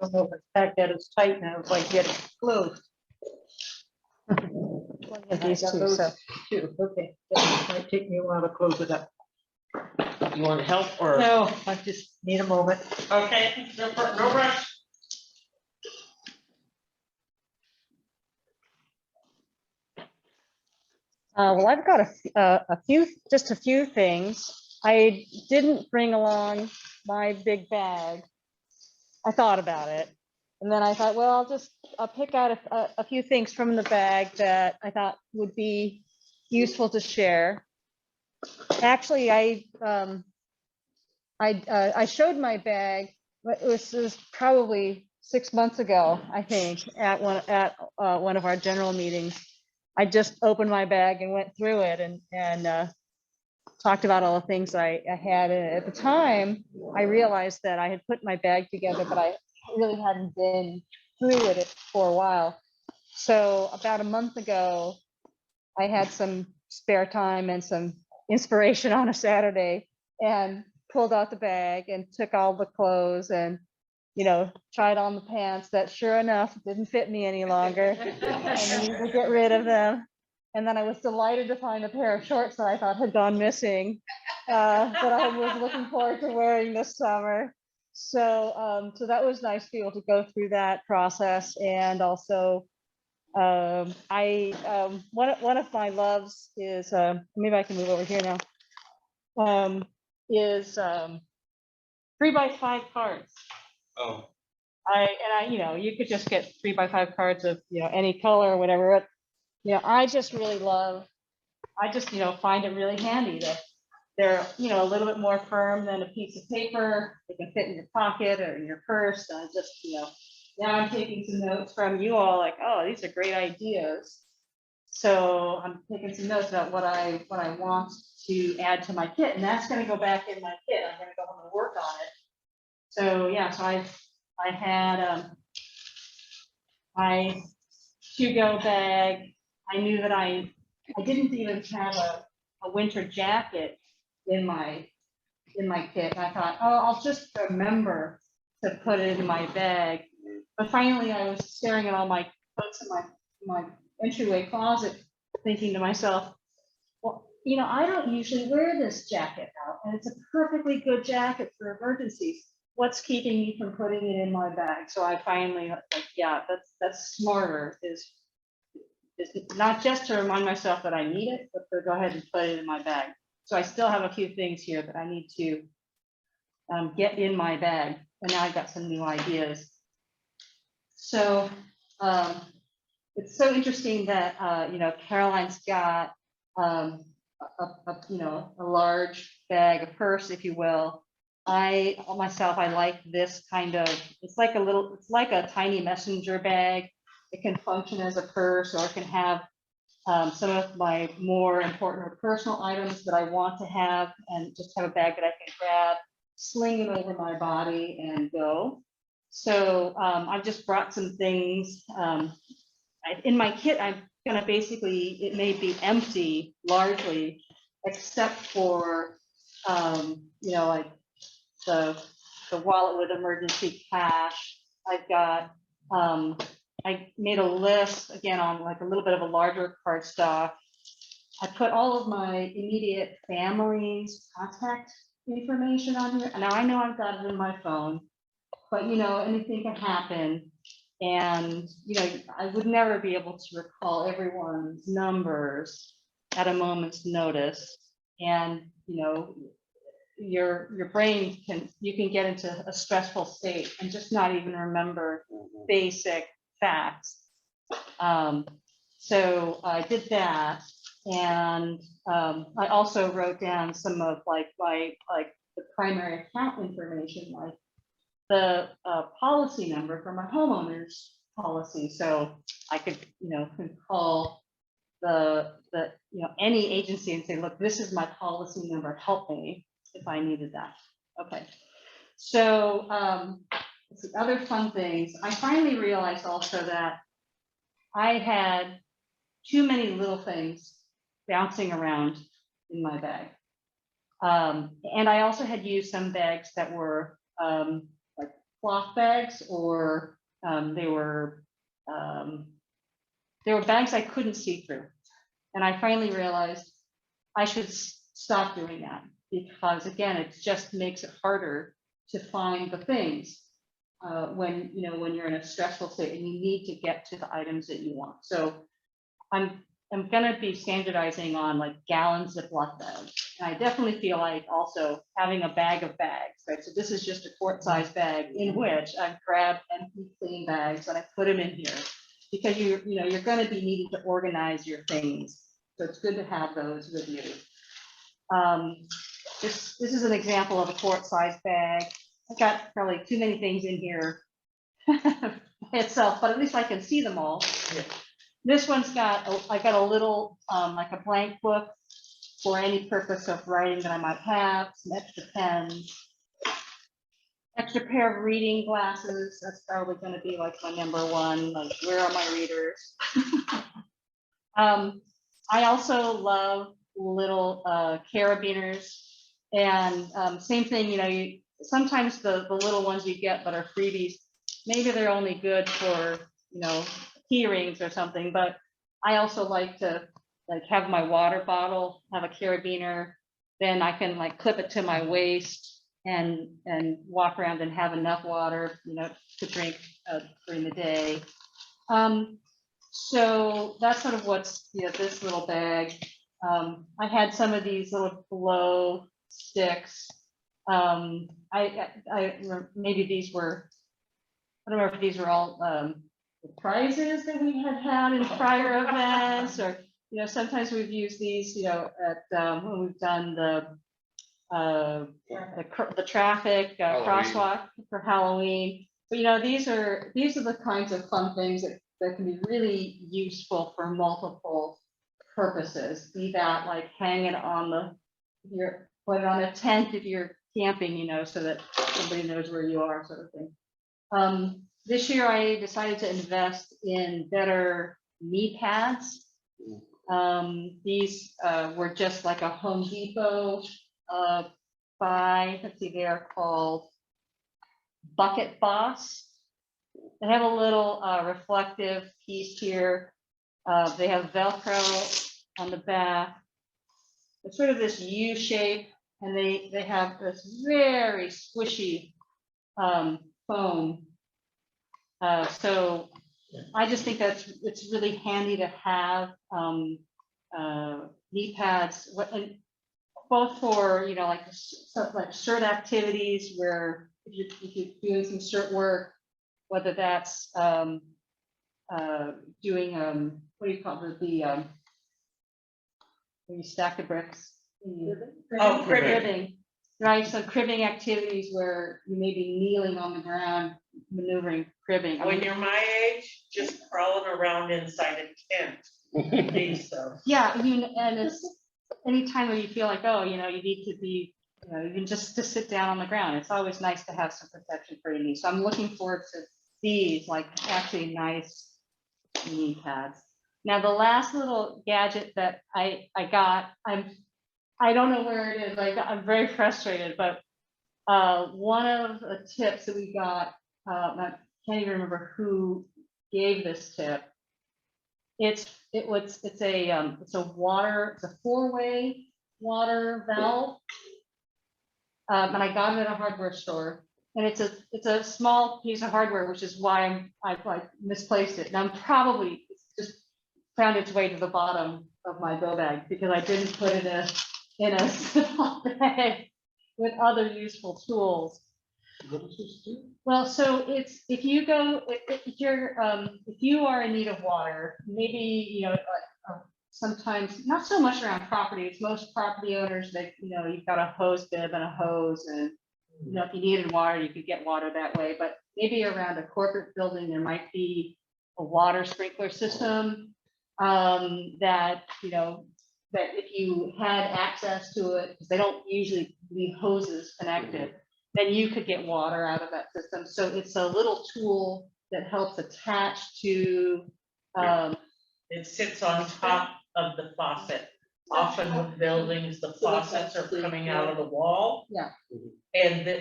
I don't know if it's packed that it's tight now, if I get it closed. These two, so. Two, okay, that might take me a while to close it up. You want help or? No, I just need a moment. Okay, no rush. Well, I've got a few, just a few things. I didn't bring along my big bag. I thought about it. And then I thought, well, I'll pick out a few things from the bag that I thought would be useful to share. Actually, I showed my bag, but this was probably 6 months ago, I think, at one of our general meetings. I just opened my bag and went through it and talked about all the things I had. And at the time, I realized that I had put my bag together, but I really hadn't been through it for a while. So about a month ago, I had some spare time and some inspiration on a Saturday and pulled out the bag and took all the clothes and, you know, tried on the pants that sure enough didn't fit me any longer. I needed to get rid of them. And then I was delighted to find a pair of shorts that I thought had gone missing, that I was looking forward to wearing this summer. So, so that was nice to be able to go through that process. And also, one of my loves is, maybe I can move over here now, is 3x5 cards. Oh. You know, you could just get 3x5 cards of, you know, any color or whatever, but, you know, I just, you know, find it really handy that they're, you know, a little bit more firm than a piece of paper. They can fit in your pocket or in your purse. And I just, you know, now I'm taking some notes from you all, like, oh, these are great ideas. So I'm taking some notes about what I want to add to my kit, and that's going to go back in my kit. I'm going to go home and work on it. So yeah, so I had my to-go bag. I knew that I didn't even have a winter jacket in my kit. And I thought, oh, I'll just remember to put it in my bag. But finally, I was staring at all my coats in my entryway closet, thinking to myself, well, you know, I don't usually wear this jacket out, and it's a perfectly good jacket for emergencies. What's keeping me from putting it in my bag? So I finally, like, yeah, that's smarter, is not just to remind myself that I need it, but to go ahead and put it in my bag. So I still have a few things here that I need to get in my bag, and now I've got some new ideas. So it's so interesting that you know, Caroline's got you know, a large bag, a purse, if you will. I like this kind of, it's like a tiny messenger bag. It can function as a purse, or it can have some of my more important or personal items that I want to have, and just have a bag that I can grab, sling it over my body and go. So I've just brought some things. In my kit, I'm gonna basically, it may be empty largely, except for, you know, like the wallet with emergency cash. I've got, I made a list again on like a little bit of a larger cardstock. I put all of my immediate family's contact information on here. Now I know I've got it in my phone, but you know, anything can happen. And, you know, I would never be able to recall everyone's numbers at a moment's notice. And, you know, your brain you can get into a stressful state and just not even remember basic facts. So I did that. And I also wrote down some of like the primary account information, like the policy number for my homeowner's policy. So I could, could call any agency and say, look, this is my policy number, help me if I needed that. Okay. So let's see, other fun things. I finally realized also that I had too many little things bouncing around in my bag. And I also had used some bags that were like cloth bags, or they were bags I couldn't see through. And I finally realized I should stop doing that, because again, it just makes it harder to find the things when you're in a stressful state and you need to get to the items that you want. So I'm gonna be standardizing on like gallons of Ziploc bags. And I definitely feel like also having a bag of bags, right? So this is just a quart-sized bag in which I've grabbed empty clean bags and I put them in here, because you're going to be needing to organize your things. So it's good to have those with you. This is an example of a quart-sized bag. I've got probably too many things in here itself, but at least I can see them all. Yeah. This one's got, I got a little, like a blank book for any purpose of writing that I might have, some extra pens, extra pair of reading glasses. That's probably going to be like my number one, like where are my readers? I also love little carabiners, and same thing, sometimes the little ones you get that are freebies, maybe they're only good for, key rings or something, but I also like to have my water bottle, have a carabiner, then I can clip it to my waist and walk around and have enough water, to drink during the day. So that's sort of what's this little bag. I had some of these little glow sticks. Maybe these were, I don't know if these were all the prizes that we had in prior events, or sometimes we've used these at when we've done the traffic crosswalk for Halloween. But these are the kinds of fun things that can be really useful for multiple purposes. Be that like hang it on put it on a tent if you're camping, so that somebody knows where you are, sort of thing. This year I decided to invest in better knee pads. These were just like a Home Depot buy. Let's see, they are called Bucket Boss. They have a little reflective piece here. They have Velcro on the back. It's sort of this U shape, and they have this very squishy foam. So I just think it's really handy to have knee pads, both for like shirt activities, where if you're doing some shirt work, whether that's doing what do you call it, where you stack the bricks. Oh, cribbing. Cribbing. Right, so cribbing activities where you may be kneeling on the ground, maneuvering cribbing. When you're my age, just crawling around inside a tent. These stuff. Yeah, and it's anytime where you feel like, oh, you need to be, even just to sit down on the ground. It's always nice to have some protection for your knees. So I'm looking forward to these, actually nice knee pads. Now, the last little gadget that I got, I don't know where it is. I'm very frustrated, but one of the tips that we got, I can't even remember who gave this tip. It's a 4-way water valve, and I got it at a hardware store. And it's a small piece of hardware, which is why I've misplaced it. And it's just found its way to the bottom of my go bag, because I didn't put it in a small bag with other useful tools. What does this do? Well, so it's if you are in need of water, maybe sometimes, not so much around property, it's most property owners that, you've got a hose bib and a hose and, if you needed water, you could get water that way, but maybe around a corporate building, there might be a water sprinkler system that, that if you had access to it, because they don't usually leave hoses connected, then you could get water out of that system. So it's a little tool that helps attach to, It sits on top of the faucet. Often with buildings, the faucets are coming out of the wall. Yeah.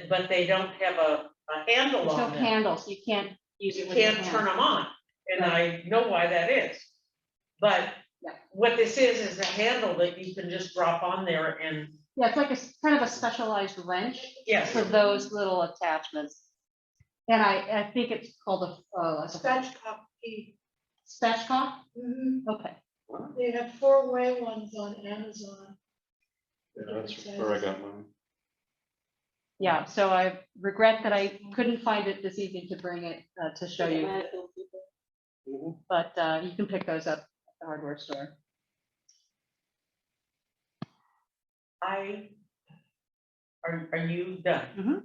But they don't have a handle there's no on them. handle, so you can't use You it with your can't hand. turn them on, and I know why that is. But Yeah. what this is a handle that you can just drop on there and, Yeah, it's like a kind of a specialized wrench yes, for those little attachments. And I think it's called a Spatchcock key. spatchcock. Mhm. Okay, They have 4-way ones on Amazon. Yeah, that's where I got mine. yeah, so I regret that I couldn't find it this evening to bring it to show you, but you can pick those up at the hardware store. are you done? Mhm.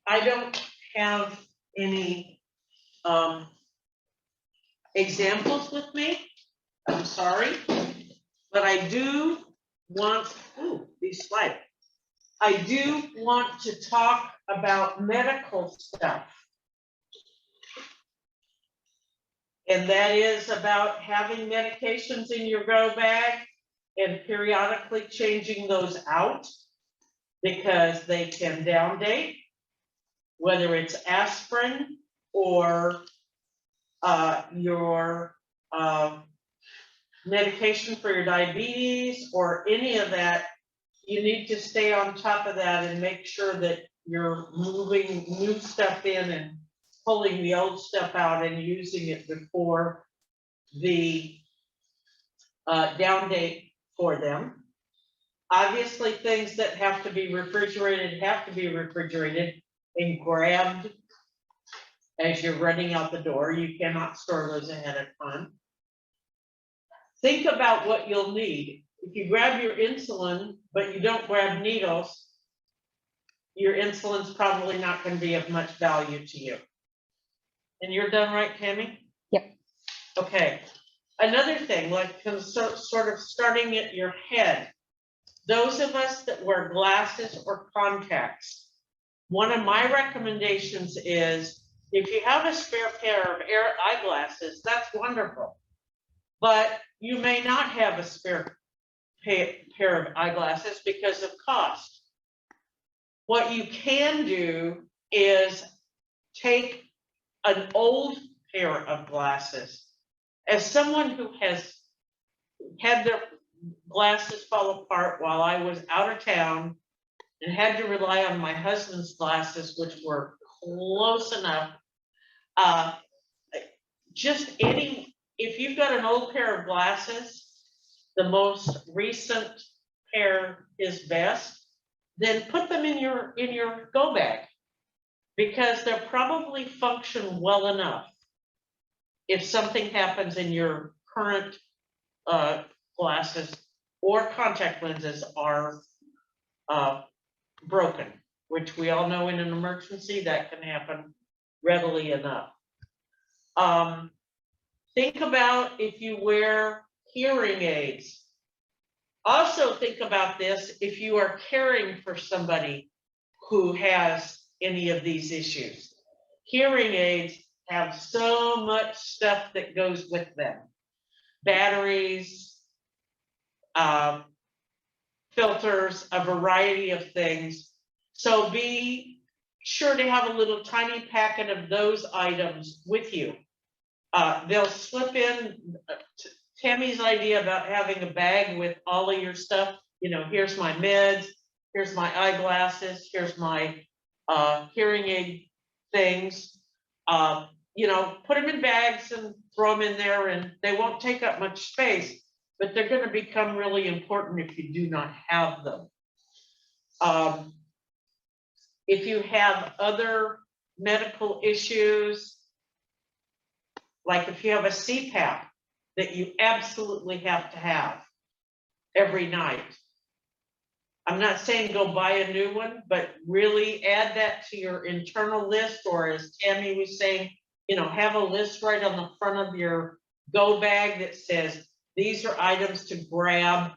I don't have any, examples with me, I'm sorry, but I do want, these slides. I do want to talk about medical stuff. And that is about having medications in your go bag and periodically changing those out because they can down date, whether it's aspirin or your medication for your diabetes or any of that. You need to stay on top of that and make sure that you're moving new stuff in and pulling the old stuff out and using it before the down date for them. Obviously, things that have to be refrigerated and grabbed as you're running out the door. You cannot store those ahead of time. Think about what you'll need. If you grab your insulin, but you don't grab needles, your insulin's probably not going to be of much value to you. And you're done, right, Tammy? Yep. Okay. Another thing, like sort of starting at your head, those of us that wear glasses or contacts, one of my recommendations is if you have a spare pair of eyeglasses, that's wonderful. But you may not have a spare pair of eyeglasses because of cost. What you can do is take an old pair of glasses. As someone who has had their glasses fall apart while I was out of town and had to rely on my husband's glasses, which were close enough, if you've got an old pair of glasses, the most recent pair is best, then put them in your go bag because they'll probably function well enough if something happens in your current glasses or contact lenses are broken, which we all know in an emergency that can happen readily enough. Think about if you wear hearing aids. Also think about this if you are caring for somebody who has any of these issues. Hearing aids have so much stuff that goes with them. Batteries, filters, a variety of things. So be sure to have a little tiny packet of those items with you. They'll slip in. Tammy's idea about having a bag with all of your stuff, here's my meds, here's my eyeglasses, here's my hearing aid things. Put them in bags and throw them in there and they won't take up much space, but they're going to become really important if you do not have them. If you have other medical issues, like if you have a CPAP, that you absolutely have to have every night. I'm not saying go buy a new one, but really add that to your internal list, or as Tammy was saying, you know, have a list right on the front of your go bag that says, these are items to grab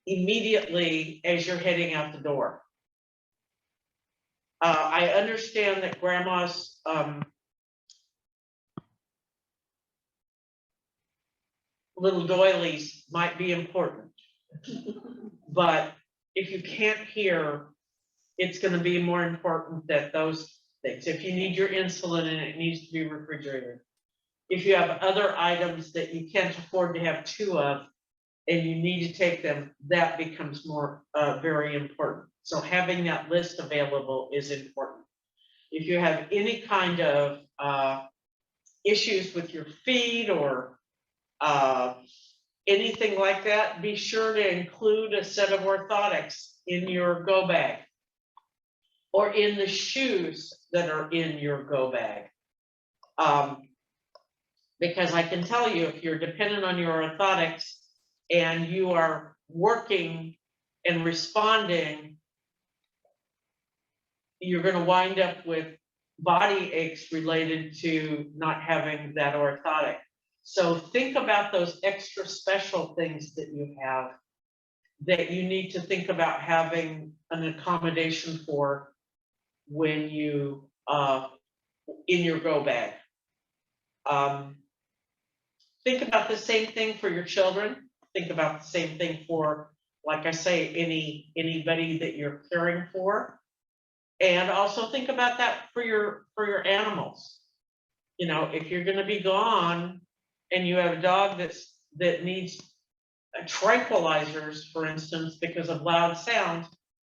immediately as you're heading out the door. I understand that grandma's little doilies might be important, but if you can't hear, it's gonna be more important that those things. If you need your insulin and it needs to be refrigerated. If you have other items that you can't afford to have two of and you need to take them, that becomes more very important. So having that list available is important. If you have any kind of issues with your feet or anything like that, be sure to include a set of orthotics in your go bag or in the shoes that are in your go bag. Because I can tell you, if you're dependent on your orthotics and you are working and responding, you're going to wind up with body aches related to not having that orthotic. So think about those extra special things that you have that you need to think about having an accommodation for when you in your go bag. Think about the same thing for your children. Think about the same thing for, like I say, anybody that you're caring for. And also think about that for your animals. You know, if you're going to be gone and you have a dog that needs tranquilizers, for instance, because of loud sound,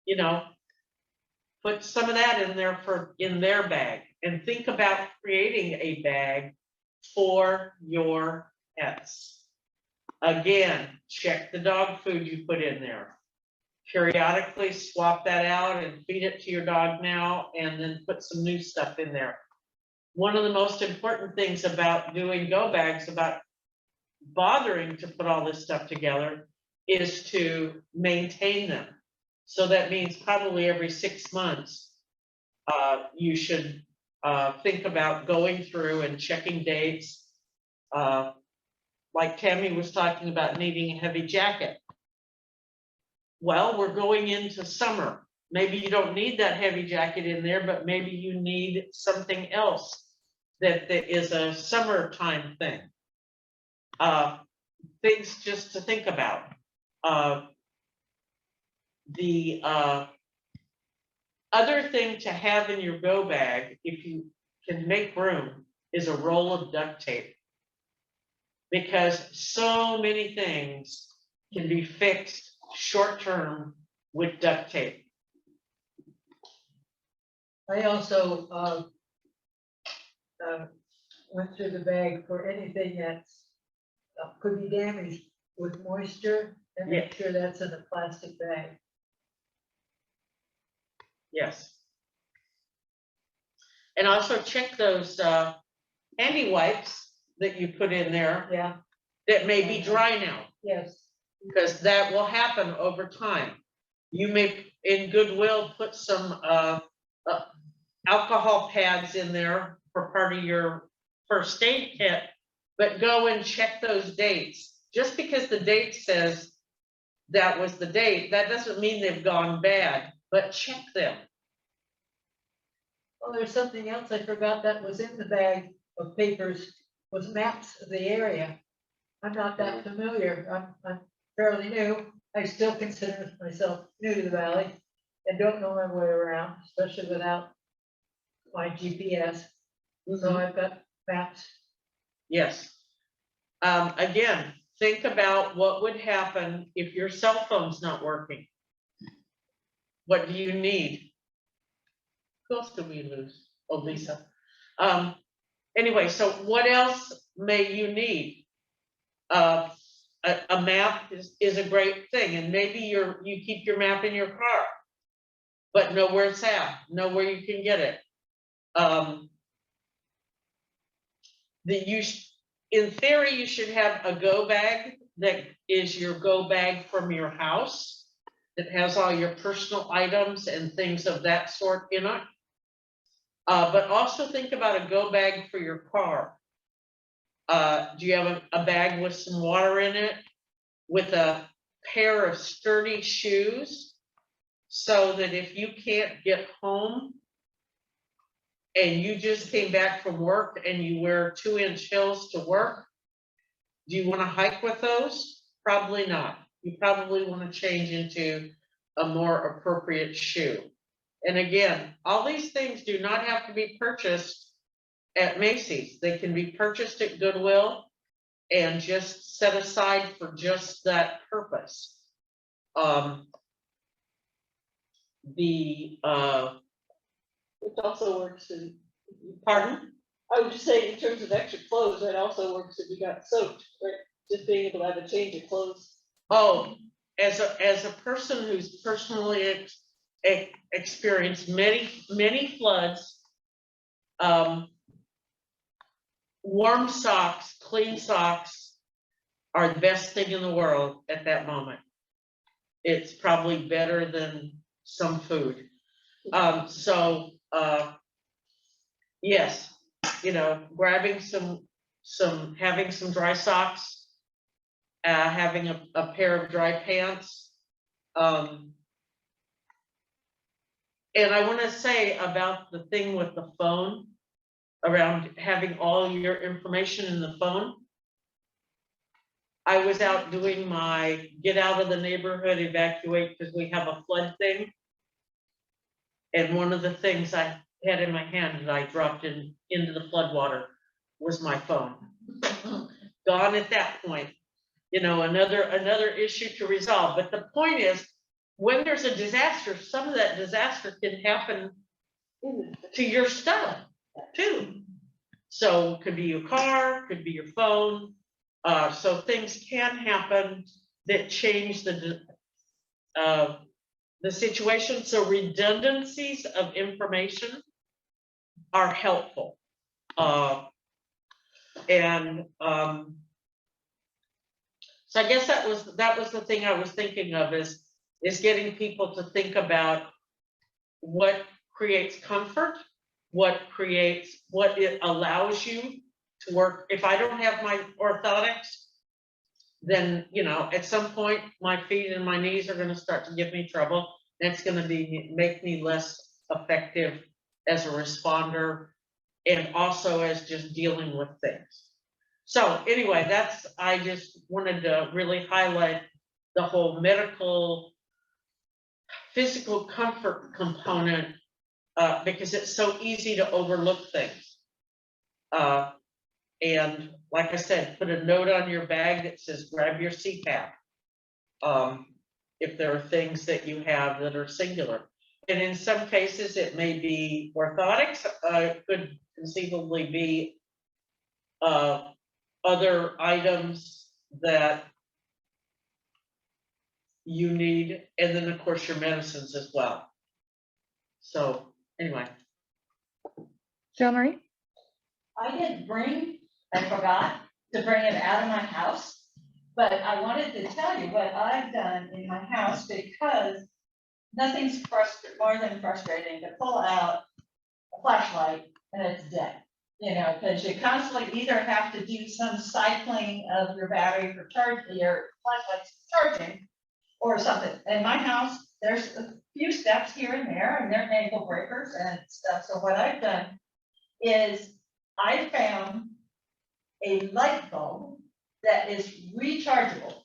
you know, put some of that in there in their bag, and think about creating a bag for your pets. Again, check the dog food you put in there. Periodically swap that out and feed it to your dog now, and then put some new stuff in there. One of the most important things about doing go bags, about bothering to put all this stuff together, is to maintain them. So that means probably every 6 months, you should think about going through and checking dates. Like Tammy was talking about needing a heavy jacket. Well, we're going into summer. Maybe you don't need that heavy jacket in there, but maybe you need something else that is a summertime thing. Things just to think about. The other thing to have in your go bag, if you can make room, is a roll of duct tape. Because so many things can be fixed short term with duct tape. I also went through the bag for anything that could be damaged with moisture, and make sure that's in a plastic bag. Yes. And also check those handy wipes that you put in there Yeah, that may be dry now, yes. because that will happen over time. You may, in Goodwill, put some alcohol pads in there for part of your first aid kit, but go and check those dates. Just because the date says that was the date, that doesn't mean they've gone bad, but check them. Oh, there's something else I forgot that was in the bag of papers, was maps of the area. I'm not that familiar. I'm fairly new. I still consider myself new to the valley and don't know my way around, especially without my GPS. So I've got maps. Yes. Again, think about what would happen if your cell phone's not working. What do you need? Who else did we lose? Oh, Lisa. Anyway, so what else may you need? A map is a great thing, and maybe you keep your map in your car, but know where it's at, know where you can get it. in theory, you should have a go bag that is your go bag from your house that has all your personal items and things of that sort in it. But also think about a go bag for your car. Do you have a bag with some water in it, with a pair of sturdy shoes, so that if you can't get home and you just came back from work and you wear 2-inch heels to work, do you want to hike with those? Probably not. You probably want to change into a more appropriate shoe. And again, all these things do not have to be purchased at Macy's. They can be purchased at Goodwill and just set aside for just that purpose. It also works in, Pardon? I would just say in terms of extra clothes, that also works if you got soaked, right? Just being able to have a change of clothes. Oh, as a person who's personally experienced many floods, warm socks, clean socks are the best thing in the world at that moment. It's probably better than some food. Yes, grabbing having some dry socks, having a pair of dry pants. And I want to say about the thing with the phone, around having all your information in the phone. I was out doing my get out of the neighborhood, evacuate, because we have a flood thing. And one of the things I had in my hand that I dropped into the flood water was my phone. Gone at that point. Another issue to resolve. But the point is, when there's a disaster, some of that disaster can happen to your stuff too. So it could be your car, could be your phone. So things can happen that change the situation. So redundancies of information are helpful. So I guess that was the thing I was thinking of is getting people to think about what creates comfort, what it allows you to work. If I don't have my orthotics, then at some point my feet and my knees are going to start to give me trouble. That's going to make me less effective as a responder and also as just dealing with things. So anyway, I just wanted to really highlight the whole medical, physical comfort component, because it's so easy to overlook things. And like I said, put a note on your bag that says, grab your CPAP. If there are things that you have that are singular. And in some cases, it may be orthotics, could conceivably be other items that you need, and then of course your medicines as well. So anyway. Jo Marie? I forgot to bring it out of my house, but I wanted to tell you what I've done in my house, because nothing's more than frustrating to pull out a flashlight and it's dead. Because you constantly either have to do some cycling of your battery for your flashlight's charging or something. In my house, there's a few steps here and there, and they're ankle breakers and stuff. So what I've done is I found a light bulb that is rechargeable.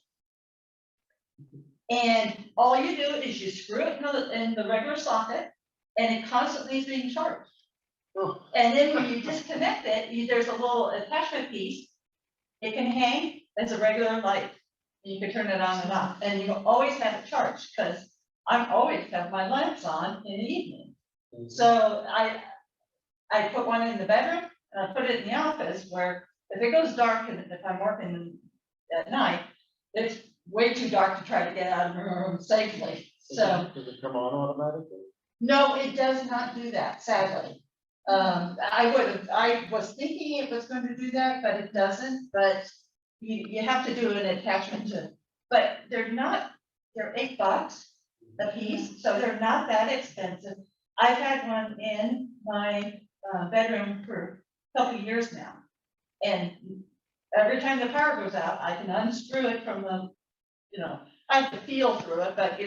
And all you do is you screw it in the regular socket, and it constantly is being charged. And then when you disconnect it, there's a little attachment piece. It can hang as a regular light. You can turn it on and off, and you always have it charged, because I always have my lamps on in the evening. So I put one in the bedroom, and I put it in the office, where if it goes dark and if I'm working at night, it's way too dark to try to get out of my room safely. So Does it come on automatically? no, it does not do that, sadly. I was thinking it was going to do that, but it doesn't, but you have to do an attachment to, but they're $8 a piece, so they're not that expensive. I've had one in my bedroom for a couple of years now. And every time the power goes out, I can unscrew it from the, I have to feel through it, but the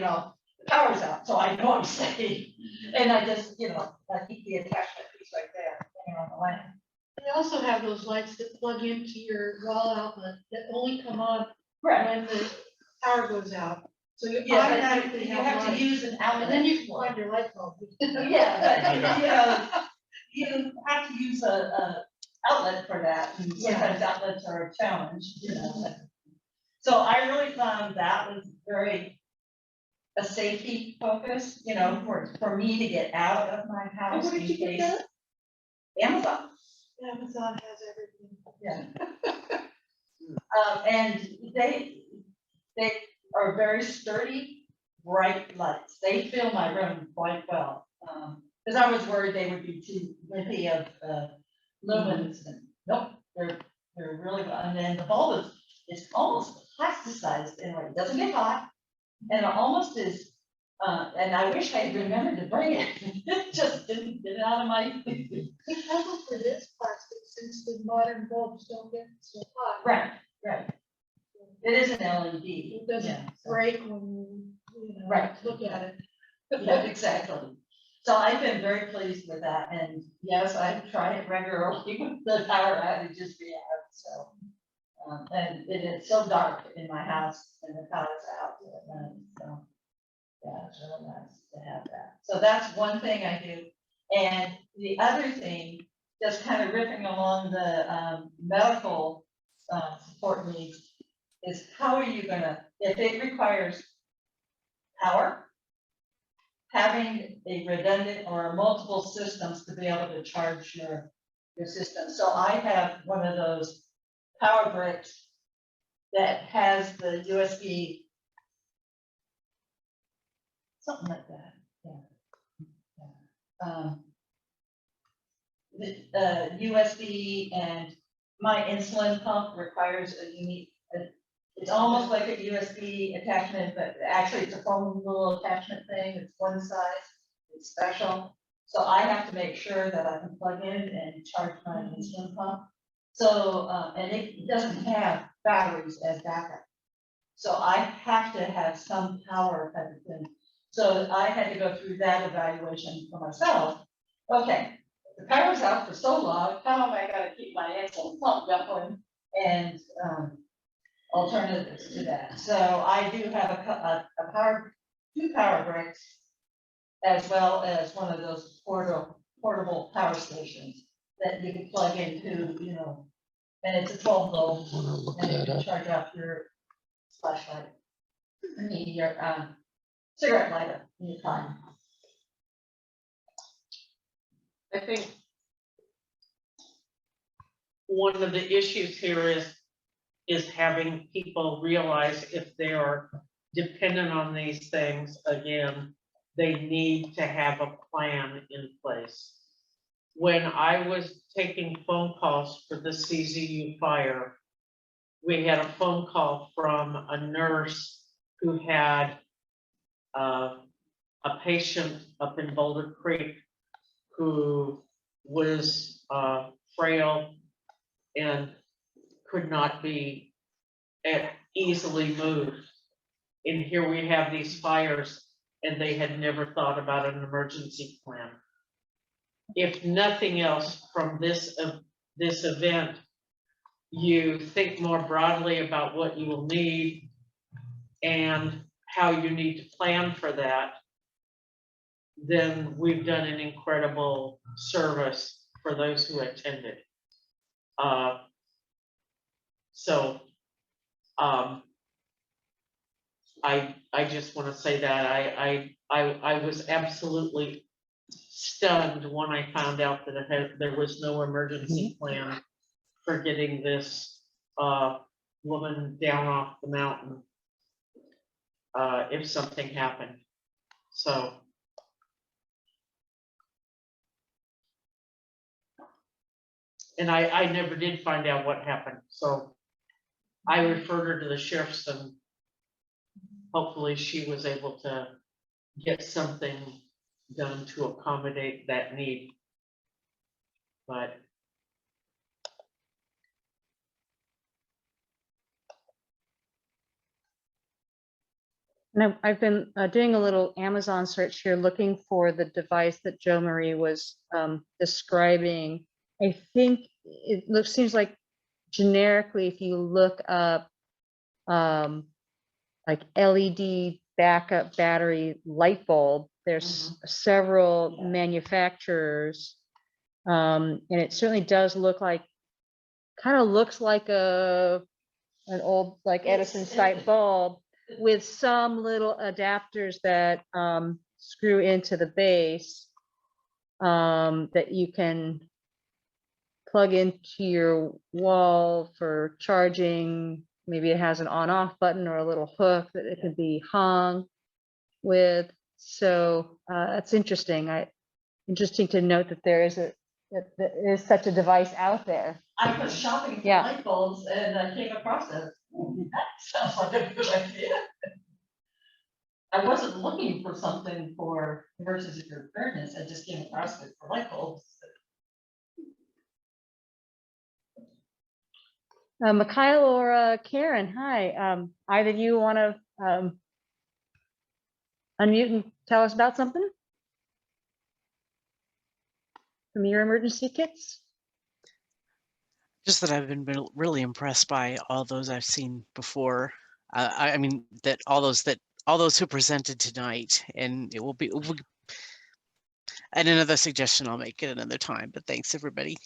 power's out, so I know I'm safe. And I just, I keep the attachment piece right there, hanging on the lamp. They also have those lights that plug into your wall outlet that only come on Right. when the power goes out. So you Yeah, but automatically you have have to light. use an outlet. And then you can for it. find your light bulb. Yeah, but, you have to use a outlet for that, and sometimes outlets are a challenge, So I really found that was very a safety focus, for me to get out of my house. Where did you in get case- Amazon, Amazon has everything. yeah. And they are very sturdy, bright lights. They fill my room quite well. Because I was worried they would be too wimpy of lumens, and nope, they're really well. And then the bulb is almost plasticized anyway. It doesn't get hot, and it almost is. And I wish I had remembered to bring it. It just didn't get out of my. Be careful for this plastic since the modern bulbs don't get so hot. Right. It is an LED. It doesn't yeah, so- break when Right. look at it. Yeah, exactly. So I've been very pleased with that, and yes, I try it regularly with the power outages we have, so. And it is so dark in my house and the power's out at night, so. Yeah, it's really nice to have that. So that's one thing I do. And the other thing, just kind of ripping along the medical support needs, is how are you gonna, if it requires power, having a redundant or multiple systems to be able to charge your system. So I have one of those power bricks that has the USB, something like that, yeah. The USB, and my insulin pump requires a unique, it's almost like a USB attachment, but actually it's a foam little attachment thing. It's one size, it's special. So I have to make sure that I can plug in and charge my insulin pump. So, and it doesn't have batteries as backup. So I have to have some power type of thing. So I had to go through that evaluation for myself. Okay, the power's out for so long, how am I gonna keep my insulin pump going? And, alternatives to that. So I do have two power bricks, as well as one of those portable power stations that you can plug into, and it's a 12 volt, and you can charge up your flashlight. Your cigarette lighter in your car. I think one of the issues here is having people realize if they are dependent on these things, again, they need to have a plan in place. When I was taking phone calls for the CZU fire, we had a phone call from a nurse who had a patient up in Boulder Creek who was frail and could not be easily moved. And here we have these fires, and they had never thought about an emergency plan. If nothing else from this event, you think more broadly about what you will need and how you need to plan for that, then we've done an incredible service for those who attended. I just want to say that I was absolutely stunned when I found out that there was no emergency plan for getting this woman down off the mountain if something happened. So And I never did find out what happened, so I referred her to the sheriff's and hopefully she was able to get something done to accommodate that need. But And I've been doing a little Amazon search here, looking for the device that Joe Marie was describing. I think seems like generically, if you look up like LED backup battery light bulb, there's several manufacturers, and it certainly does look like, kind of looks like an old like Edison type bulb, with some little adapters that screw into the base, that you can plug into your wall for charging. Maybe it has an on-off button or a little hook that it can be hung with. So it's interesting. Interesting to note that there is such a device out there. I was shopping for Yeah. light bulbs and I came across it. That sounds like a good idea. I wasn't looking for something for emergency preparedness. I just came across it for light bulbs. Mikhail or Karen, hi. Either of you want to unmute and tell us about something from your emergency kits? Just that I've been really impressed by all those I've seen before. I mean that all those who presented tonight, and it will be, and another suggestion I'll make at another time. But thanks everybody.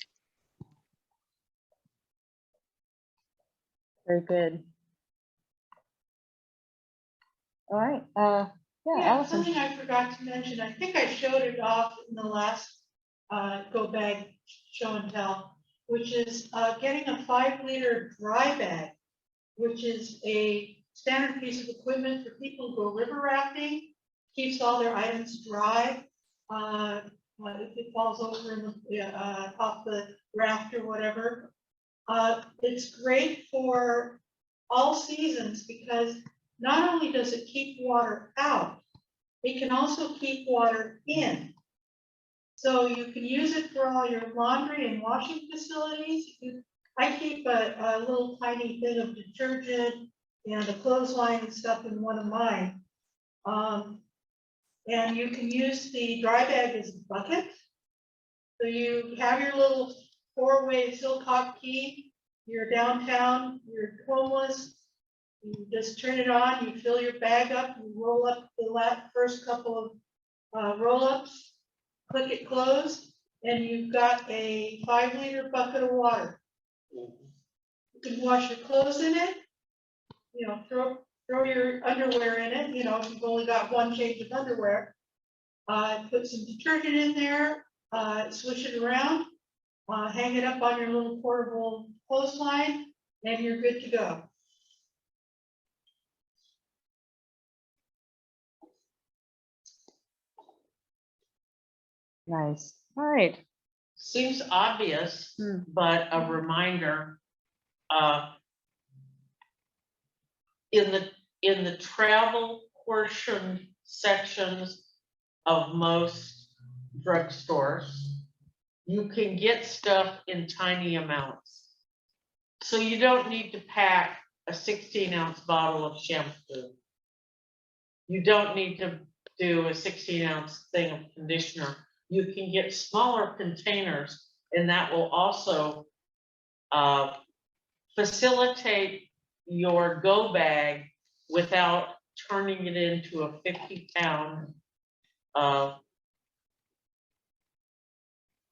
Very good. All right. Yeah, Yeah, Allison. something I forgot to mention, I think I showed it off in the last Go Bag show and tell, which is getting a 5-liter dry bag, which is a standard piece of equipment for people who go river rafting, keeps all their items dry. If it falls over in the, off the raft or whatever. It's great for all seasons because not only does it keep water out, it can also keep water in. So you can use it for all your laundry and washing facilities. I keep a little tiny thing of detergent and a clothesline and stuff in one of mine. And you can use the dry bag as a bucket. So you have your little 4-way silk hop key, you're downtown, you're homeless, you just turn it on, you fill your bag up, you roll up the first couple of roll-ups, click it closed, and you've got a 5-liter bucket of water. You can wash your clothes in it, you know, throw your underwear in it, you know, if you've only got one change of underwear. Put some detergent in there, switch it around, hang it up on your little portable clothesline, and you're good to go. Nice. All right. seems obvious, but a reminder, in the travel portion sections of most drugstores, you can get stuff in tiny amounts. So you don't need to pack a 16-ounce bottle of shampoo. You don't need to do a 16-ounce thing of conditioner. You can get smaller containers, and that will also facilitate your go bag without turning it into a 50-pound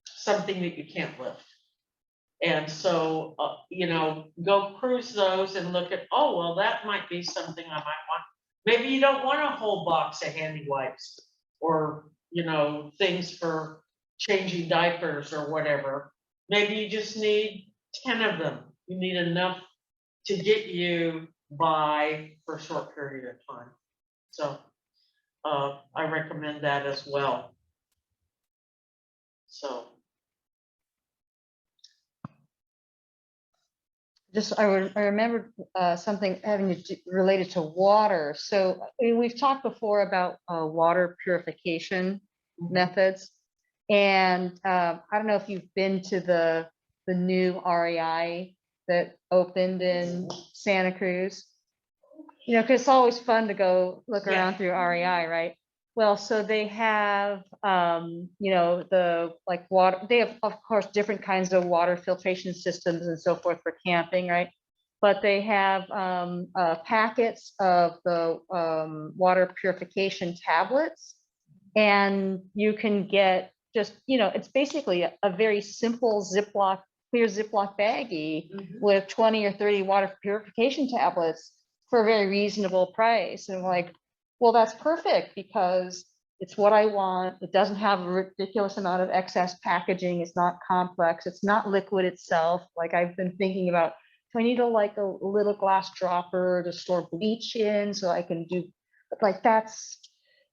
something that you can't lift. And so, you know, go cruise those and look at, oh, well, that might be something I might want. Maybe you don't want a whole box of handy wipes or, you know, things for changing diapers or whatever. Maybe you just need 10 of them. You need enough to get you by for a short period of time. So I recommend that as well. So. just, I remembered something having to related to water. So I mean, we've talked before about water purification methods. And I don't know if you've been to the new REI that opened in Santa Cruz. You know, because it's always fun to go look Yeah. around through REI, right? Well, so they have, you know, the like water, they have, of course, different kinds of water filtration systems and so forth for camping, right? But they have packets of the water purification tablets. And you can get just, you know, it's basically a very simple Ziploc, clear Ziploc baggie with 20 or 30 water purification tablets for a very reasonable price. And I'm like, well, that's perfect because it's what I want. It doesn't have a ridiculous amount of excess packaging. It's not complex. It's not liquid itself. Like I've been thinking about, do I need a like a little glass dropper to store bleach in so I can do, but like that's,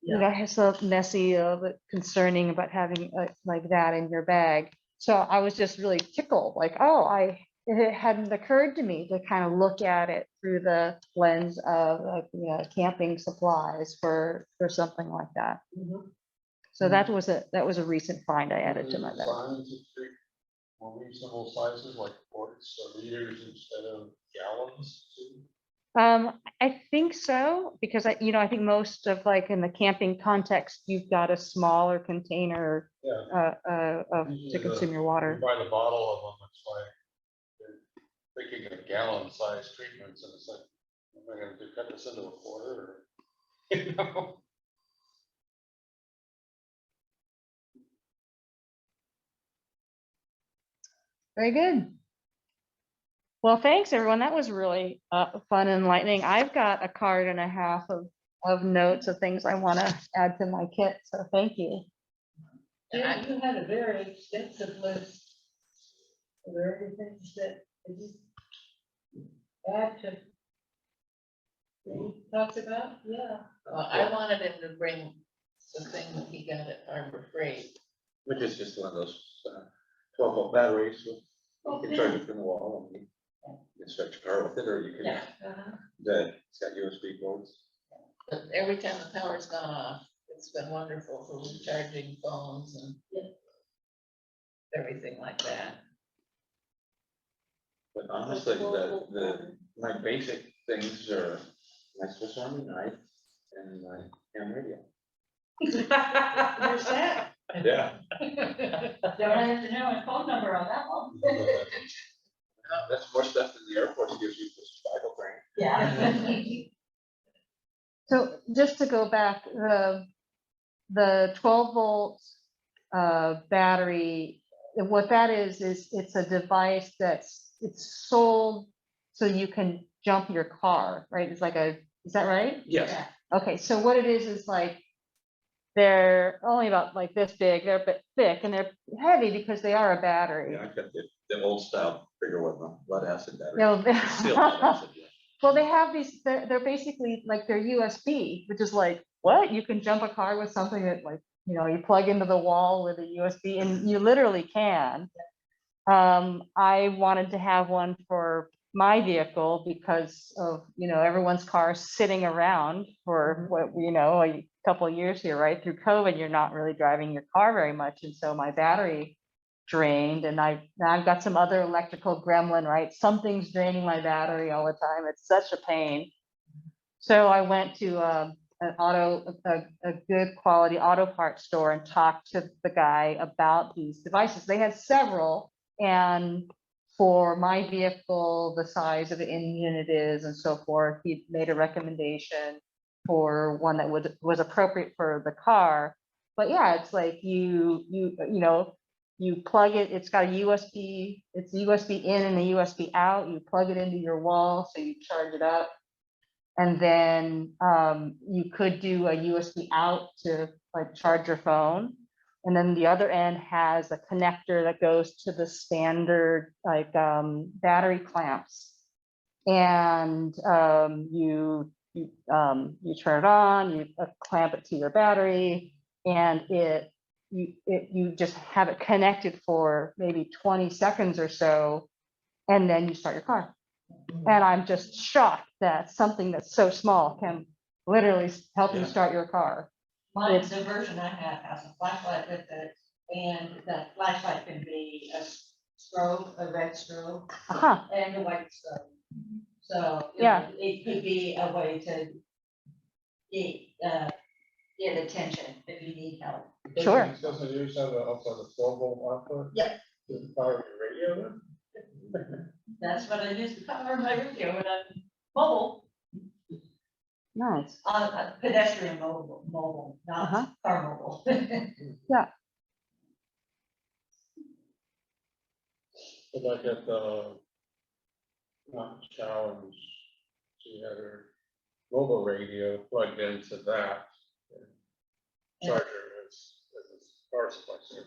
you know, it's so messy, but concerning about having like that in your bag. So I was just really tickled, like, oh, it hadn't occurred to me to kind of look at it through the lens of like, you know, camping supplies for something like that. So that was a recent find I added to my bag. Signs of pretty more reasonable sizes, like quarts or liters instead of gallons. too? I think so, because I think most of like in the camping context, you've got a smaller container Yeah. to Usually consume your You water. buy the bottle of them, it's like, they're thinking of gallon size treatments, and it's like, am I gonna cut this into a quarter or? You know? Very good. Well, thanks, everyone. That was really fun and enlightening. I've got a card and a half of notes of things I want to add to my kit, so thank you. You had a very extensive list. Are there any things that you add to? That you talked about? Yeah. I wanted him to bring the thing that he got at Harbor Freight. Which is just one of those 12-volt batteries with, you can charge it from the wall and you can start your car with it, or you can, it's got USB ports. But every time the power's gone off, it's been wonderful for recharging phones and everything like that. But honestly, my basic things are my Swiss Army knife and my ham radio. There's that. Yeah. Don't have to know my phone number on that one. That's more stuff than the Air Force gives you for survival training. Yeah. So just to go back, the 12-volt battery, what that is it's a device it's sold so you can jump your car, right? It's like is that right? Yes. Okay, so what it is like they're only about like this big, they're a bit thick and they're heavy because they are a battery. Yeah, I got the old style bigger one, the lead acid battery. No, Still lead acid, yeah. well, they have these, they're basically like they're USB, which is like, what? You can jump a car with something that like, you know, you plug into the wall with a USB and you literally can. I wanted to have one for my vehicle because of, you know, everyone's car sitting around for what, you know, a couple of years here, right? Through COVID, you're not really driving your car very much. And so my battery drained and I've got some other electrical gremlin, right? Something's draining my battery all the time. It's such a pain. So I went to a good quality auto parts store and talked to the guy about these devices. They had several, and for my vehicle, the size of the engine it is and so forth, he made a recommendation for one that was appropriate for the car. But yeah, it's like you know, you plug it, it's got a USB, it's USB in and a USB out, you plug it into your wall, so you charge it up. And then you could do a USB out to like charge your phone. And then the other end has a connector that goes to the standard like battery clamps. And you turn it on, you clamp it to your battery, and you just have it connected for maybe 20 seconds or so, and then you start your car. And I'm just shocked that something that's so small can literally help you Yeah. start your car. Mine's the version I have has a flashlight with it, and that flashlight can be a strobe, a red strobe, Aha, and a white strobe. So, you Yeah. know, it could be a way to get attention if you need help. Sure. Doesn't yours have also the 12-volt output? Yeah. Does it power your radio then? That's what I use to power my radio when I'm mobile, nice. pedestrian mobile, Uh-huh. not car mobile. But like at the Mountain Challenge, she had her mobile radio plugged into that. and Charger as a power supply source.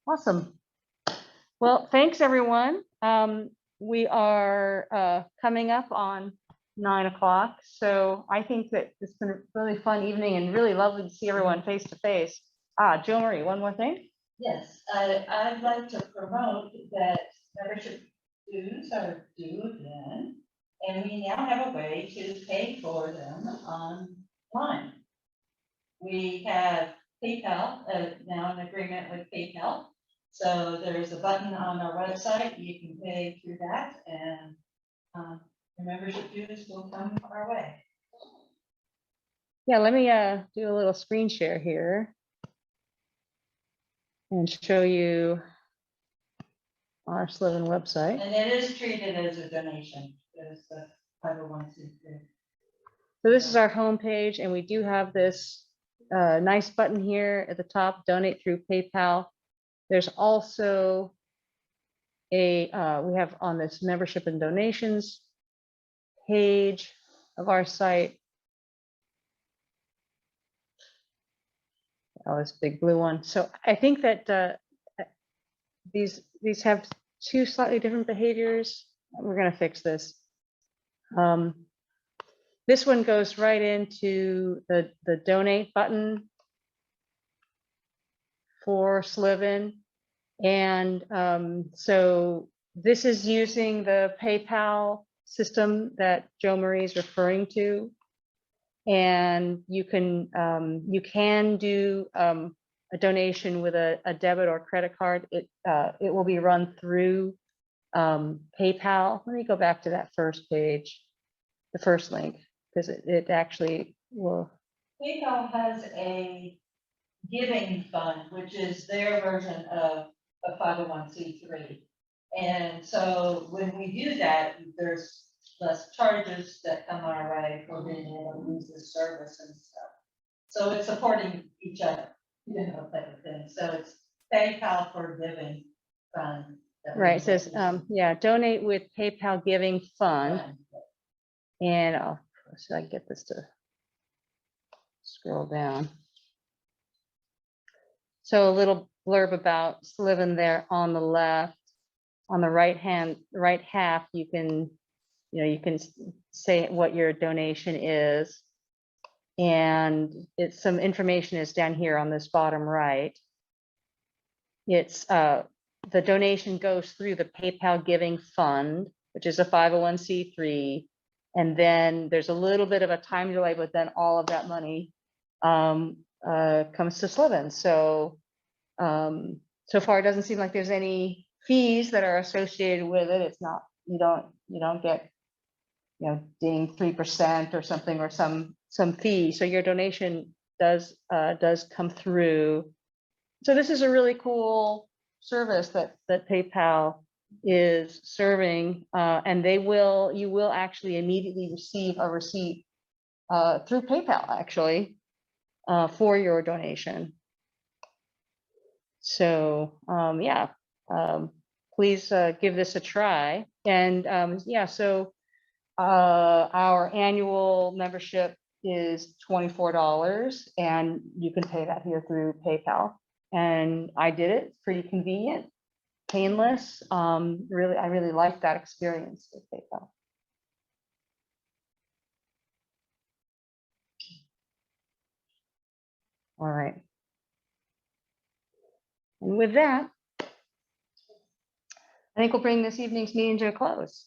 Awesome. Well, thanks, everyone. We are coming up on 9 o'clock. So I think that it's been a really fun evening and really lovely to see everyone face to face. Jill Marie, one more thing. Yes, I'd like to promote that membership dues are due again, and we now have a way to pay for them online. We have PayPal, now an agreement with PayPal. So there's a button on our website, you can pay through that, and the membership dues will come our way. Yeah, let me do a little screen share here and show you our Slivin website. And it is treated as a donation, as the 501c3. So this is our homepage, and we do have this nice button here at the top, donate through PayPal. There's also we have on this membership and donations page of our site. Oh, this big blue one. So I think that these have two slightly different behaviors. We're going to fix this. This one goes right into the donate button for Slivin. And so this is using the PayPal system that Joe Marie is referring to. And you can do a donation with a debit or credit card. It will be run through PayPal. Let me go back to that first page, the first link, because it actually will. PayPal has a giving fund, which is their version of a 501c3. And so when we do that, there's less charges that come our way for being able to use this service and stuff. So it's supporting each other, you know, type of thing. So it's PayPal for giving fund. that we Right, it says, use. yeah, donate with PayPal giving fund. And I'll, so I can get this to scroll down. So a little blurb about Slivin there on the left. On the right half, you can say what your donation is. And it's some information is down here on this bottom right. It's the donation goes through the PayPal giving fund, which is a 501c3. And then there's a little bit of a time delay, but then all of that money comes to Slivin. So so far it doesn't seem like there's any fees that are associated with it. It's not, you don't get, ding 3% or something, or some fee. So your donation does come through. So this is a really cool service that PayPal is serving, and you will actually immediately receive a receipt through PayPal actually for your donation. So yeah, please give this a try. And yeah, so our annual membership is $24, and you can pay that here through PayPal. And I did it. It's pretty convenient, painless. I really like that experience with PayPal. All right. And with that, I think we'll bring this evening's meeting to a close.